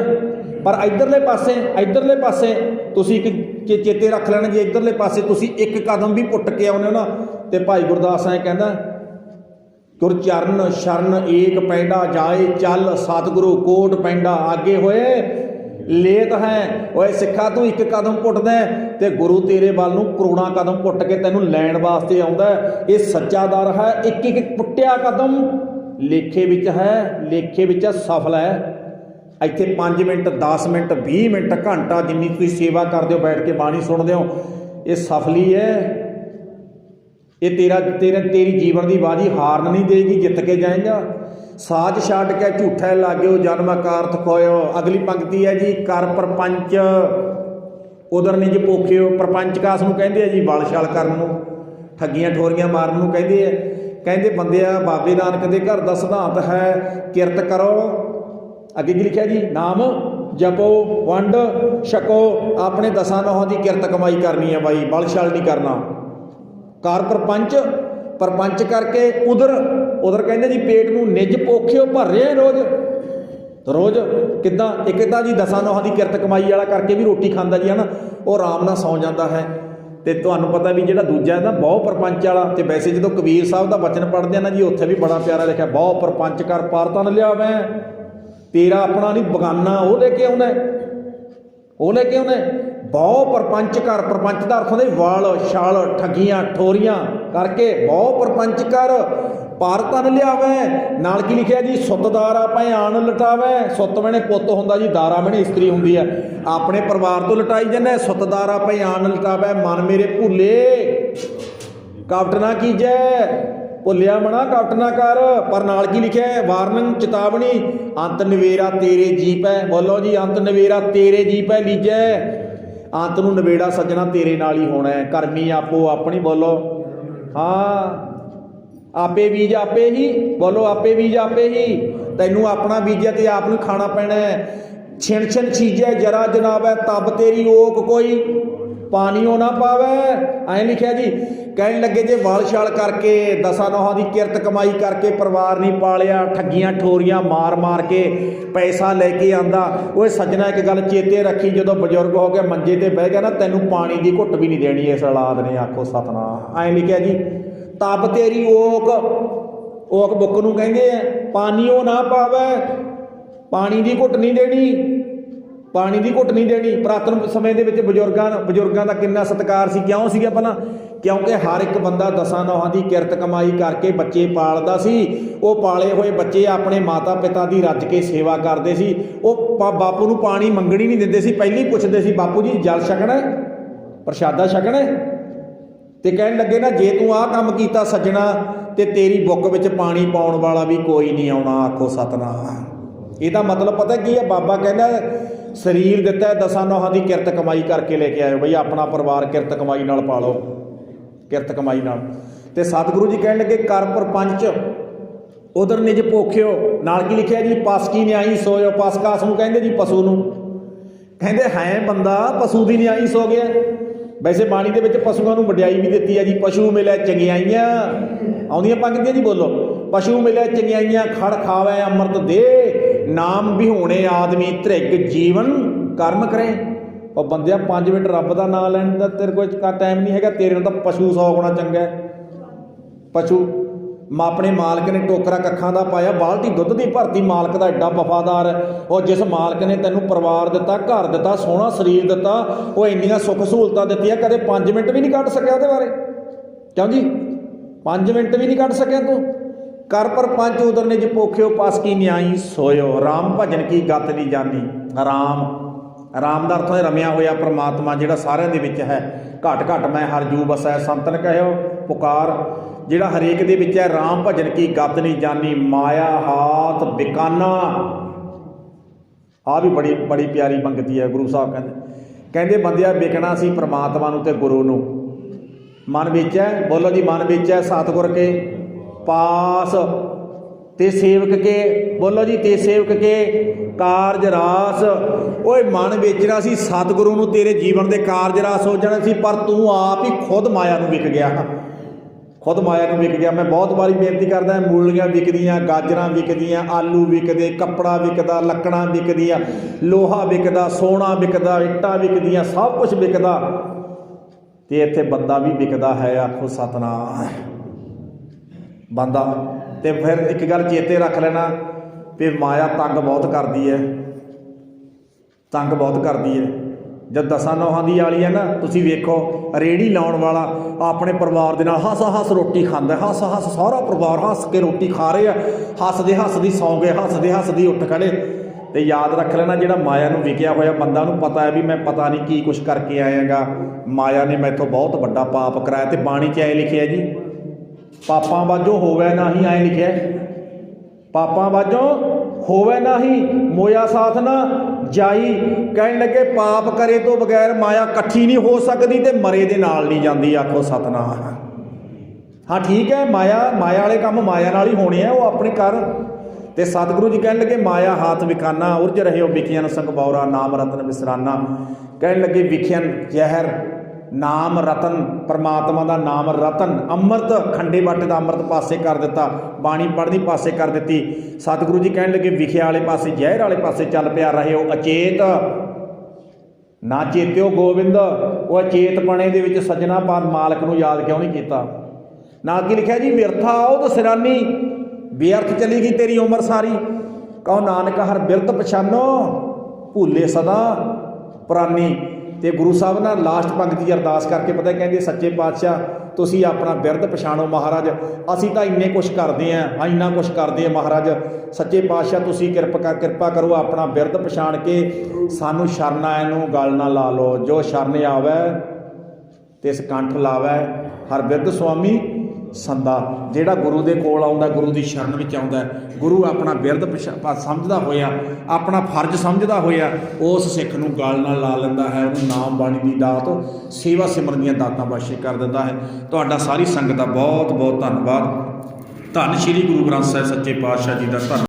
पर इधरले पासे तुसी एक चेते रख लेना जी, इधरले पासे तुसी एक कदम भी पुट के आउंदे हो ना, तो भाई गुरदास ऐ कहंदा गुर चरण शरण एक पैंडा जाए चल, सतगुरु कोट पैंडा आगे होए लेत है। ओए सिखा तू एक कदम पुटदा ते गुरु तेरे वाल नूं करोड़ां कदम पुट के तैनूं लैण वास्ते आउंदा। ये सच्चा दर है, एक एक पुट्टिया कदम लेखे विच है, लेखे विच सफल है। ਇੱਥੇ 5 ਮਿੰਟ 10 ਮਿੰਟ 20 ਮਿੰਟ घंटा जिन्नी तुसीं सेवा करते हो, बैठ के बाणी सुनते हो, ये सफली है। ये तेरी जीवन की बाजी हारन नहीं देगी, जित के जाएगा। साज छड्ड के झूठा लाग्यो, जन्म अकारथ खोयो। अगली पंक्ति है जी, कर प्रपंच उधर निज पोखियो। प्रपंच कास नूं कहंदे आ जी, बल छल करन नूं, ठगियां ठोरियां मारन नूं कहंदे आ। कहंदे बंदिया बाबे नानक दे घर दा सिद्धांत है किरत करो। अगे की लिखा जी, नाम जपो वंड छको, अपने दसां नौहां की किरत कमाई करनी है भाई, बल छल नहीं करना। कर प्रपंच, प्रपंच करके उधर कहते जी पेट नूं निज पोखियो भरे रोज रोज। किद्दां एक तां जी दसां नौहां की किरत कमाई वाला करके भी रोटी खांदा जी है ना, वो आराम नाल सौ जाता है। तो तुहानूं पता भी जिहड़ा दूजा है ना बहु प्रपंच वाला, तो वैसे जो कबीर साहब का वचन पढ़ते हैं ना जी, उत्थे भी बड़ा प्यारा लिखा, बहु प्रपंच कर पार तन लियावैं, तेरा अपना नहीं बगाना वो लेके आउंदा, वो लेके आउंदा। बहु प्रपंच कर, प्रपंच का अर्थ होंदा वाल छल ठगियां ठोरियां करके बहु प्रपंच कर पार तन लियावै। नाल की लिखिया जी, सुत दारा भाएं आन लटावै। सुत मैंने पुत हुंदा जी, दारा मैंने इस्त्री हुंदी है। अपने परिवार तो लटाई जाना, सुत दारा भाएं आन लटावै। मन मेरे भुले कपट ना कीजै, भुलिया मना कपट ना कर। पर नाल की लिखिया है, वार्निंग चेतावनी, अंत नवेरा तेरे जी पै। बोलो जी अंत नवेरा तेरे जी पै लीजै। अंत नूं नवेड़ा सज्जना तेरे नाल ही होना है। करमी आपो अपनी, बोलो हाँ, आपे बीज आपे ही, बोलो आपे बीज आपे ही। ਤੈਨੂੰ ਆਪਣਾ ਬੀਜਿਆ ਤੇ ਆਪ ਨੂੰ ਖਾਣਾ ਪੈਣਾ ਹੈ। ਛਿਣ ਛਿਣ ਛੀਜੈ ਜਰਾ ਜਨਾਬੈ ਤਬ ਤੇਰੀ ਓਕ ਕੋਈ ਪਾਣੀਓ ਨਾ ਪਾਵੈ। ਐਂ ਲਿਖਿਆ ਜੀ। ਕਹਿਣ ਲੱਗੇ ਜੇ ਵਾਲ ਛਾਲ ਕਰਕੇ ਦਸਾਂ ਨੌਹਾਂ ਦੀ ਕਿਰਤ ਕਮਾਈ ਕਰਕੇ ਪਰਿਵਾਰ ਨਹੀਂ ਪਾਲਿਆ, ਠੱਗੀਆਂ ਠੋਰੀਆਂ ਮਾਰ ਮਾਰ ਕੇ ਪੈਸਾ ਲੈ ਕੇ ਆਂਦਾ, ਓਏ ਸੱਜਣਾ ਇੱਕ ਗੱਲ ਚੇਤੇ ਰੱਖੀ, ਜਦੋਂ ਬਜ਼ੁਰਗ ਹੋ ਗਿਆ ਮੰਜੇ ਤੇ ਬਹਿ ਗਿਆ ਨਾ, ਤੈਨੂੰ ਪਾਣੀ ਦੀ ਘੁੱਟ ਵੀ ਨਹੀਂ ਦੇਣੀ ਇਸ ਔਲਾਦ ਨੇ। ਆਖੋ ਸਤਨਾਮ। ਐਂ ਲਿਖਿਆ ਜੀ। ਤਬ ਤੇਰੀ ਓਕ, ਓਕ ਬੁੱਕ ਨੂੰ ਕਹਿੰਦੇ ਆ। ਪਾਣੀਓ ਨਾ ਪਾਵੈ, ਪਾਣੀ ਦੀ ਘੁੱਟ ਨਹੀਂ ਦੇਣੀ, ਪਾਣੀ ਦੀ ਘੁੱਟ ਨਹੀਂ ਦੇਣੀ। ਪੁਰਾਤਨ ਸਮੇਂ ਦੇ ਵਿੱਚ ਬਜ਼ੁਰਗਾਂ ਦਾ ਕਿੰਨਾ ਸਤਿਕਾਰ ਸੀ। ਕਿਉਂ ਸੀਗਾ ਪਹਿਲਾਂ? ਕਿਉਂਕਿ ਹਰ ਇੱਕ ਬੰਦਾ ਦਸਾਂ ਨੌਹਾਂ ਦੀ ਕਿਰਤ ਕਮਾਈ ਕਰਕੇ ਬੱਚੇ ਪਾਲਦਾ ਸੀ। ਉਹ ਪਾਲੇ ਹੋਏ ਬੱਚੇ ਆਪਣੇ ਮਾਤਾ ਪਿਤਾ ਦੀ ਰੱਜ ਕੇ ਸੇਵਾ ਕਰਦੇ ਸੀ। ਉਹ ਬਾਪੂ ਨੂੰ ਪਾਣੀ ਮੰਗਣੀ ਨਹੀਂ ਦਿੰਦੇ ਸੀ, ਪਹਿਲਾਂ ਹੀ ਪੁੱਛਦੇ ਸੀ, ਬਾਪੂ ਜੀ ਜਲ ਛਕਣਾ, ਪ੍ਰਸ਼ਾਦਾ ਛਕਣਾ। ਤੇ ਕਹਿਣ ਲੱਗੇ ਨਾ, ਜੇ ਤੂੰ ਆਹ ਕੰਮ ਕੀਤਾ ਸੱਜਣਾ ਤੇ ਤੇਰੀ ਬੁੱਕ ਵਿੱਚ ਪਾਣੀ ਪਾਉਣ ਵਾਲਾ ਵੀ ਕੋਈ ਨਹੀਂ ਆਉਣਾ। ਆਖੋ ਸਤਨਾਮ। ਇਹਦਾ ਮਤਲਬ ਪਤਾ ਕੀ ਹੈ? ਬਾਬਾ ਕਹਿੰਦਾ ਸਰੀਰ ਦਿੱਤਾ ਦਸਾਂ ਨੌਹਾਂ ਦੀ ਕਿਰਤ ਕਮਾਈ ਕਰਕੇ ਲੈ ਕੇ ਆਇਓ ਬਈ, ਆਪਣਾ ਪਰਿਵਾਰ ਕਿਰਤ ਕਮਾਈ ਨਾਲ ਪਾਲੋ, ਕਿਰਤ ਕਮਾਈ ਨਾਲ। ਤੇ ਸਤਿਗੁਰੂ ਜੀ ਕਹਿਣ ਲੱਗੇ ਕਰ ਪ੍ਰਪੰਚ ਉਧਰ ਨਿਜ ਭੋਖਿਓ। ਨਾਲ ਕੀ ਲਿਖਿਆ ਜੀ? ਪਸ ਕੀ ਨਿਆਈ ਸੋਇਓ। ਪਸ ਕਾਸ ਨੂੰ ਕਹਿੰਦੇ ਜੀ? ਪਸ਼ੂ ਨੂੰ। ਕਹਿੰਦੇ ਹੈ ਬੰਦਾ ਪਸ਼ੂ ਦੀ ਨਿਆਈ ਸੋ ਗਿਆ। ਵੈਸੇ ਬਾਣੀ ਦੇ ਵਿੱਚ ਪਸ਼ੂਆਂ ਨੂੰ ਵਡਿਆਈ ਵੀ ਦਿੱਤੀ ਹੈ ਜੀ। ਪਸ਼ੂ ਮਿਲੇ ਚੰਗਿਆਈਆਂ ਆਉਂਦੀਆਂ ਪੰਗਤੀਆਂ ਜੀ, ਬੋਲੋ। ਪਸ਼ੂ ਮਿਲੇ ਚੰਗਿਆਈਆਂ ਖੜ ਖਾਵੇ ਅੰਮ੍ਰਿਤ ਦੇ, ਨਾਮ ਵਿਹੂਣੇ ਆਦਮੀ ਧ੍ਰਿਗ ਜੀਵਨ ਕਰਮ ਕਰੇ। ਉਹ ਬੰਦਿਆ 5 ਮਿੰਟ ਰੱਬ ਦਾ ਨਾਂ ਲੈਣ ਦਾ ਤੇਰੇ ਕੋਲ ਟਾਈਮ ਨਹੀਂ ਹੈਗਾ, ਤੇਰੇ ਨੂੰ ਤਾਂ ਪਸ਼ੂ 100 ਗੁਣਾ ਚੰਗਾ ਹੈ। ਪਸ਼ੂ ਆਪਣੇ ਮਾਲਕ ਨੇ ਟੋਕਰਾ ਕੱਖਾਂ ਦਾ ਪਾਇਆ, ਬਾਲਟੀ ਦੁੱਧ ਦੀ ਭਰਤੀ, ਮਾਲਕ ਦਾ ਐਡਾ ਵਫਾਦਾਰ ਹੈ। ਉਹ ਜਿਸ ਮਾਲਕ ਨੇ ਤੈਨੂੰ ਪਰਿਵਾਰ ਦਿੱਤਾ, ਘਰ ਦਿੱਤਾ, ਸੋਹਣਾ ਸਰੀਰ ਦਿੱਤਾ, ਉਹ ਇੰਨੀਆਂ ਸੁੱਖ ਸਹੂਲਤਾਂ ਦਿੱਤੀਆਂ, ਕਦੇ 5 ਮਿੰਟ ਵੀ ਨਹੀਂ ਕੱਢ ਸਕਿਆ ਉਹਦੇ ਬਾਰੇ? ਕਿਉਂ ਜੀ? 5 ਮਿੰਟ ਵੀ ਨਹੀਂ ਕੱਢ ਸਕਿਆ ਤੂੰ। ਕਰ ਪ੍ਰਪੰਚ ਉਦਰ ਨਿਜ ਭੋਖਿਓ, ਪਸ ਕੀ ਨਿਆਈ ਸੋਇਓ। ਰਾਮ ਭਜਨ ਕੀ ਗਤ ਨਹੀਂ ਜਾਣੀ। ਰਾਮ ਦਾ ਅਰਥ ਹੈ ਰਮਿਆ ਹੋਇਆ ਪ੍ਰਮਾਤਮਾ, ਜਿਹੜਾ ਸਾਰਿਆਂ ਦੇ ਵਿੱਚ ਹੈ। ਘਟ ਘਟ ਮੈਂ ਹਰ ਜੂ ਬਸੈ, ਸੰਤਨ ਕਹਿਓ ਪੁਕਾਰ, ਜਿਹੜਾ ਹਰੇਕ ਦੇ ਵਿੱਚ ਹੈ। ਰਾਮ ਭਜਨ ਕੀ ਗਤ ਨਹੀਂ ਜਾਣੀ, ਮਾਇਆ ਹਾਥ ਬਿਕਾਨਾ। ਆਹ ਵੀ ਬੜੀ ਪਿਆਰੀ ਪੰਗਤੀ ਹੈ। ਗੁਰੂ ਸਾਹਿਬ ਕਹਿੰਦੇ ਬੰਦਿਆ ਵਿਕਣਾ ਸੀ ਪ੍ਰਮਾਤਮਾ ਨੂੰ ਤੇ ਗੁਰੂ ਨੂੰ। ਮਨ ਵਿੱਚ ਹੈ, ਬੋਲੋ ਜੀ, ਮਨ ਵਿੱਚ ਹੈ ਸਤਿਗੁਰ ਕੇ ਪਾਸ ਤੇ ਸੇਵਕ ਕੇ, ਬੋਲੋ ਜੀ, ਤੇ ਸੇਵਕ ਕੇ ਕਾਰਜ ਰਾਸ। ਓਏ ਮਨ ਵੇਚਣਾ ਸੀ ਸਤਿਗੁਰੂ ਨੂੰ, ਤੇਰੇ ਜੀਵਨ ਦੇ ਕਾਰਜ ਰਾਸ ਹੋ ਜਾਣਾ ਸੀ, ਪਰ ਤੂੰ ਆਪ ਹੀ ਖੁਦ ਮਾਇਆ ਨੂੰ ਵਿਕ ਗਿਆ। ਖੁਦ ਮਾਇਆ ਨੂੰ ਵਿਕ ਗਿਆ। ਮੈਂ ਬਹੁਤ ਵਾਰੀ ਬੇਨਤੀ ਕਰਦਾ, ਮੂਲੀਆਂ ਵਿਕਦੀਆਂ, ਗਾਜਰਾਂ ਵਿਕਦੀਆਂ, ਆਲੂ ਵਿਕਦੇ, ਕੱਪੜਾ ਵਿਕਦਾ, ਲੱਕੜਾਂ ਵਿਕਦੀਆਂ, ਲੋਹਾ ਵਿਕਦਾ, ਸੋਨਾ ਵਿਕਦਾ, ਇੱਟਾਂ ਵਿਕਦੀਆਂ, ਸਭ ਕੁਝ ਵਿਕਦਾ, ਤੇ ਇੱਥੇ ਬੰਦਾ ਵੀ ਵਿਕਦਾ ਹੈ। ਆਖੋ ਸਤਨਾਮ। ਬੰਦਾ। ਤੇ ਫਿਰ ਇੱਕ ਗੱਲ ਚੇਤੇ ਰੱਖ ਲੈਣਾ ਵੀ ਮਾਇਆ ਤੰਗ ਬਹੁਤ ਕਰਦੀ ਹੈ, ਤੰਗ ਬਹੁਤ ਕਰਦੀ ਹੈ। ਜਦ ਦਸਾਂ ਨੌਹਾਂ ਦੀ ਵਾਲੀ ਹੈ ਨਾ, ਤੁਸੀਂ ਵੇਖੋ ਰੇਹੜੀ ਲਾਉਣ ਵਾਲਾ ਆਪਣੇ ਪਰਿਵਾਰ ਦੇ ਨਾਲ ਹੱਸ ਰੋਟੀ ਖਾਂਦਾ, ਹੱਸ ਸਾਰਾ ਪਰਿਵਾਰ ਹੱਸ ਕੇ ਰੋਟੀ ਖਾ ਰਹੇ ਆ, ਹੱਸਦੀ ਸੌਂ ਗਏ, ਹੱਸਦੀ ਉੱਠ ਖੜੇ। ਤੇ ਯਾਦ ਰੱਖ ਲੈਣਾ, ਜਿਹੜਾ ਮਾਇਆ ਨੂੰ ਵਿਕਿਆ ਹੋਇਆ ਬੰਦਾ, ਨੂੰ ਪਤਾ ਹੈ ਵੀ ਮੈਂ ਪਤਾ ਨਹੀਂ ਕੀ ਕੁਛ ਕਰਕੇ ਆਇਆਗਾ, ਮਾਇਆ ਨੇ ਮੈਥੋਂ ਬਹੁਤ ਵੱਡਾ ਪਾਪ ਕਰਾਇਆ। ਤੇ ਬਾਣੀ 'ਚ ਐ ਲਿਖਿਆ ਜੀ, ਪਾਪਾਂ ਵਾਜੋਂ ਹੋਵੇ ਨਾਹੀਂ। ਐਂ ਲਿਖਿਆ, ਪਾਪਾਂ ਵਾਜੋਂ ਹੋਵੇ ਨਾਹੀਂ, ਮੋਇਆ ਸਾਥ ਨਾ ਜਾਈ। ਕਹਿਣ ਲੱਗੇ ਪਾਪ ਕਰੇ ਤੋਂ ਬਗੈਰ ਮਾਇਆ ਇਕੱਠੀ ਨਹੀਂ ਹੋ ਸਕਦੀ ਤੇ ਮਰੇ ਦੇ ਨਾਲ ਨਹੀਂ ਜਾਂਦੀ। ਆਖੋ ਸਤਨਾਮ। ਹਾਂ ਠੀਕ ਹੈ, ਮਾਇਆ ਵਾਲੇ ਕੰਮ ਮਾਇਆ ਨਾਲ ਹੀ ਹੋਣੇ ਆ, ਉਹ ਆਪਣੇ ਕਰ। ਤੇ ਸਤਿਗੁਰੂ ਜੀ ਕਹਿਣ ਲੱਗੇ ਮਾਇਆ ਹਾਥ ਵਿਕਾਨਾ, ਉਰਜ ਰਹਿਓ ਵਿਖਿਆਨ ਸੰਗ ਬੌਰਾ, ਨਾਮ ਰਤਨ ਵਿਸਰਾਨਾ। ਕਹਿਣ ਲੱਗੇ ਵਿਖਿਆਨ ਜ਼ਹਿਰ, ਨਾਮ ਰਤਨ, ਪਰਮਾਤਮਾ ਦਾ ਨਾਮ ਰਤਨ, ਅੰਮ੍ਰਿਤ, ਖੰਡੇ ਬਾਟੇ ਦਾ ਅੰਮ੍ਰਿਤ ਪਾਸੇ ਕਰ ਦਿੱਤਾ, ਬਾਣੀ ਪੜ੍ਹਨੀ ਪਾਸੇ ਕਰ ਦਿੱਤੀ। ਸਤਿਗੁਰੂ ਜੀ ਕਹਿਣ ਲੱਗੇ ਵਿਖਿਆ ਵਾਲੇ ਪਾਸੇ, ਜ਼ਹਿਰ ਵਾਲੇ ਪਾਸੇ ਚੱਲ ਪਿਆ ਰਹਿਓ। ਅਚੇਤ ਨਾ ਚੇਤਿਓ ਗੋਬਿੰਦ। ਉਹ ਅਚੇਤਪਣੇ ਦੇ ਵਿੱਚ ਸੱਜਣਾ ਮਾਲਕ ਨੂੰ ਯਾਦ ਕਿਉਂ ਨਹੀਂ ਕੀਤਾ? ਨਾ ਕੀ ਲਿਖਿਆ ਜੀ? ਵਿਰਥਾ ਉਹ ਦਸਰਾਨੀ, ਬੇਅਰਥ ਚਲੀ ਗਈ ਤੇਰੀ ਉਮਰ ਸਾਰੀ। ਕਹੋ ਨਾਨਕ ਹਰ ਬਿਰਧ ਪਛਾਨੋ, ਭੁੱਲੇ ਸਦਾ ਪੁਰਾਨੀ। ਤੇ ਗੁਰੂ ਸਾਹਿਬ ਨਾਲ ਲਾਸਟ ਪੰਕਤੀ ਅਰਦਾਸ ਕਰਕੇ ਪਤਾ ਕਹਿੰਦੇ, ਸੱਚੇ ਪਾਤਸ਼ਾਹ ਤੁਸੀਂ ਆਪਣਾ ਬਿਰਧ ਪਛਾਣੋ ਮਹਾਰਾਜ, ਅਸੀਂ ਤਾਂ ਇੰਨੇ ਕੁਛ ਕਰਦੇ ਹਾਂ, ਇੰਨਾ ਕੁਛ ਕਰਦੇ ਹਾਂ ਮਹਾਰਾਜ। ਸੱਚੇ ਪਾਤਸ਼ਾਹ ਤੁਸੀਂ ਕਿਰਪਾ ਕਰੋ, ਆਪਣਾ ਬਿਰਧ ਪਛਾਣ ਕੇ ਸਾਨੂੰ ਸ਼ਰਨ ਆਏ ਨੂੰ ਗਲ ਨਾ ਲਾ ਲਓ। ਜੋ ਸ਼ਰਨ ਆਵੈ ਤਿਸ ਕੰਠ ਲਾਵੈ, ਹਰ ਬਿਰਧ ਸੁਆਮੀ ਸੰਦਾ। ਜਿਹੜਾ ਗੁਰੂ ਦੇ ਕੋਲ ਆਉਂਦਾ, ਗੁਰੂ ਦੀ ਸ਼ਰਨ ਵਿੱਚ ਆਉਂਦਾ, ਗੁਰੂ ਆਪਣਾ ਬਿਰਧ ਸਮਝਦਾ ਹੋਇਆ, ਆਪਣਾ ਫਰਜ਼ ਸਮਝਦਾ ਹੋਇਆ, ਉਸ ਸਿੱਖ ਨੂੰ ਗਲ ਨਾਲ ਲਾ ਲੈਂਦਾ ਹੈ, ਉਹਨੂੰ ਨਾਮ ਬਾਣੀ ਦੀ ਦਾਤ, ਸੇਵਾ ਸਿਮਰਨ ਦੀਆਂ ਦਾਤਾਂ ਬਖਸ਼ੇ ਕਰ ਦਿੰਦਾ ਹੈ। ਤੁਹਾਡਾ ਸਾਰੀ ਸੰਗਤ ਦਾ ਬਹੁਤ ਬਹੁਤ ਧੰਨਵਾਦ। ਧੰਨ ਸ਼੍ਰੀ ਗੁਰੂ ਗ੍ਰੰਥ ਸਾਹਿਬ ਸੱਚੇ ਪਾਤਸ਼ਾਹ ਜੀ ਦਾ ਧੰਨ।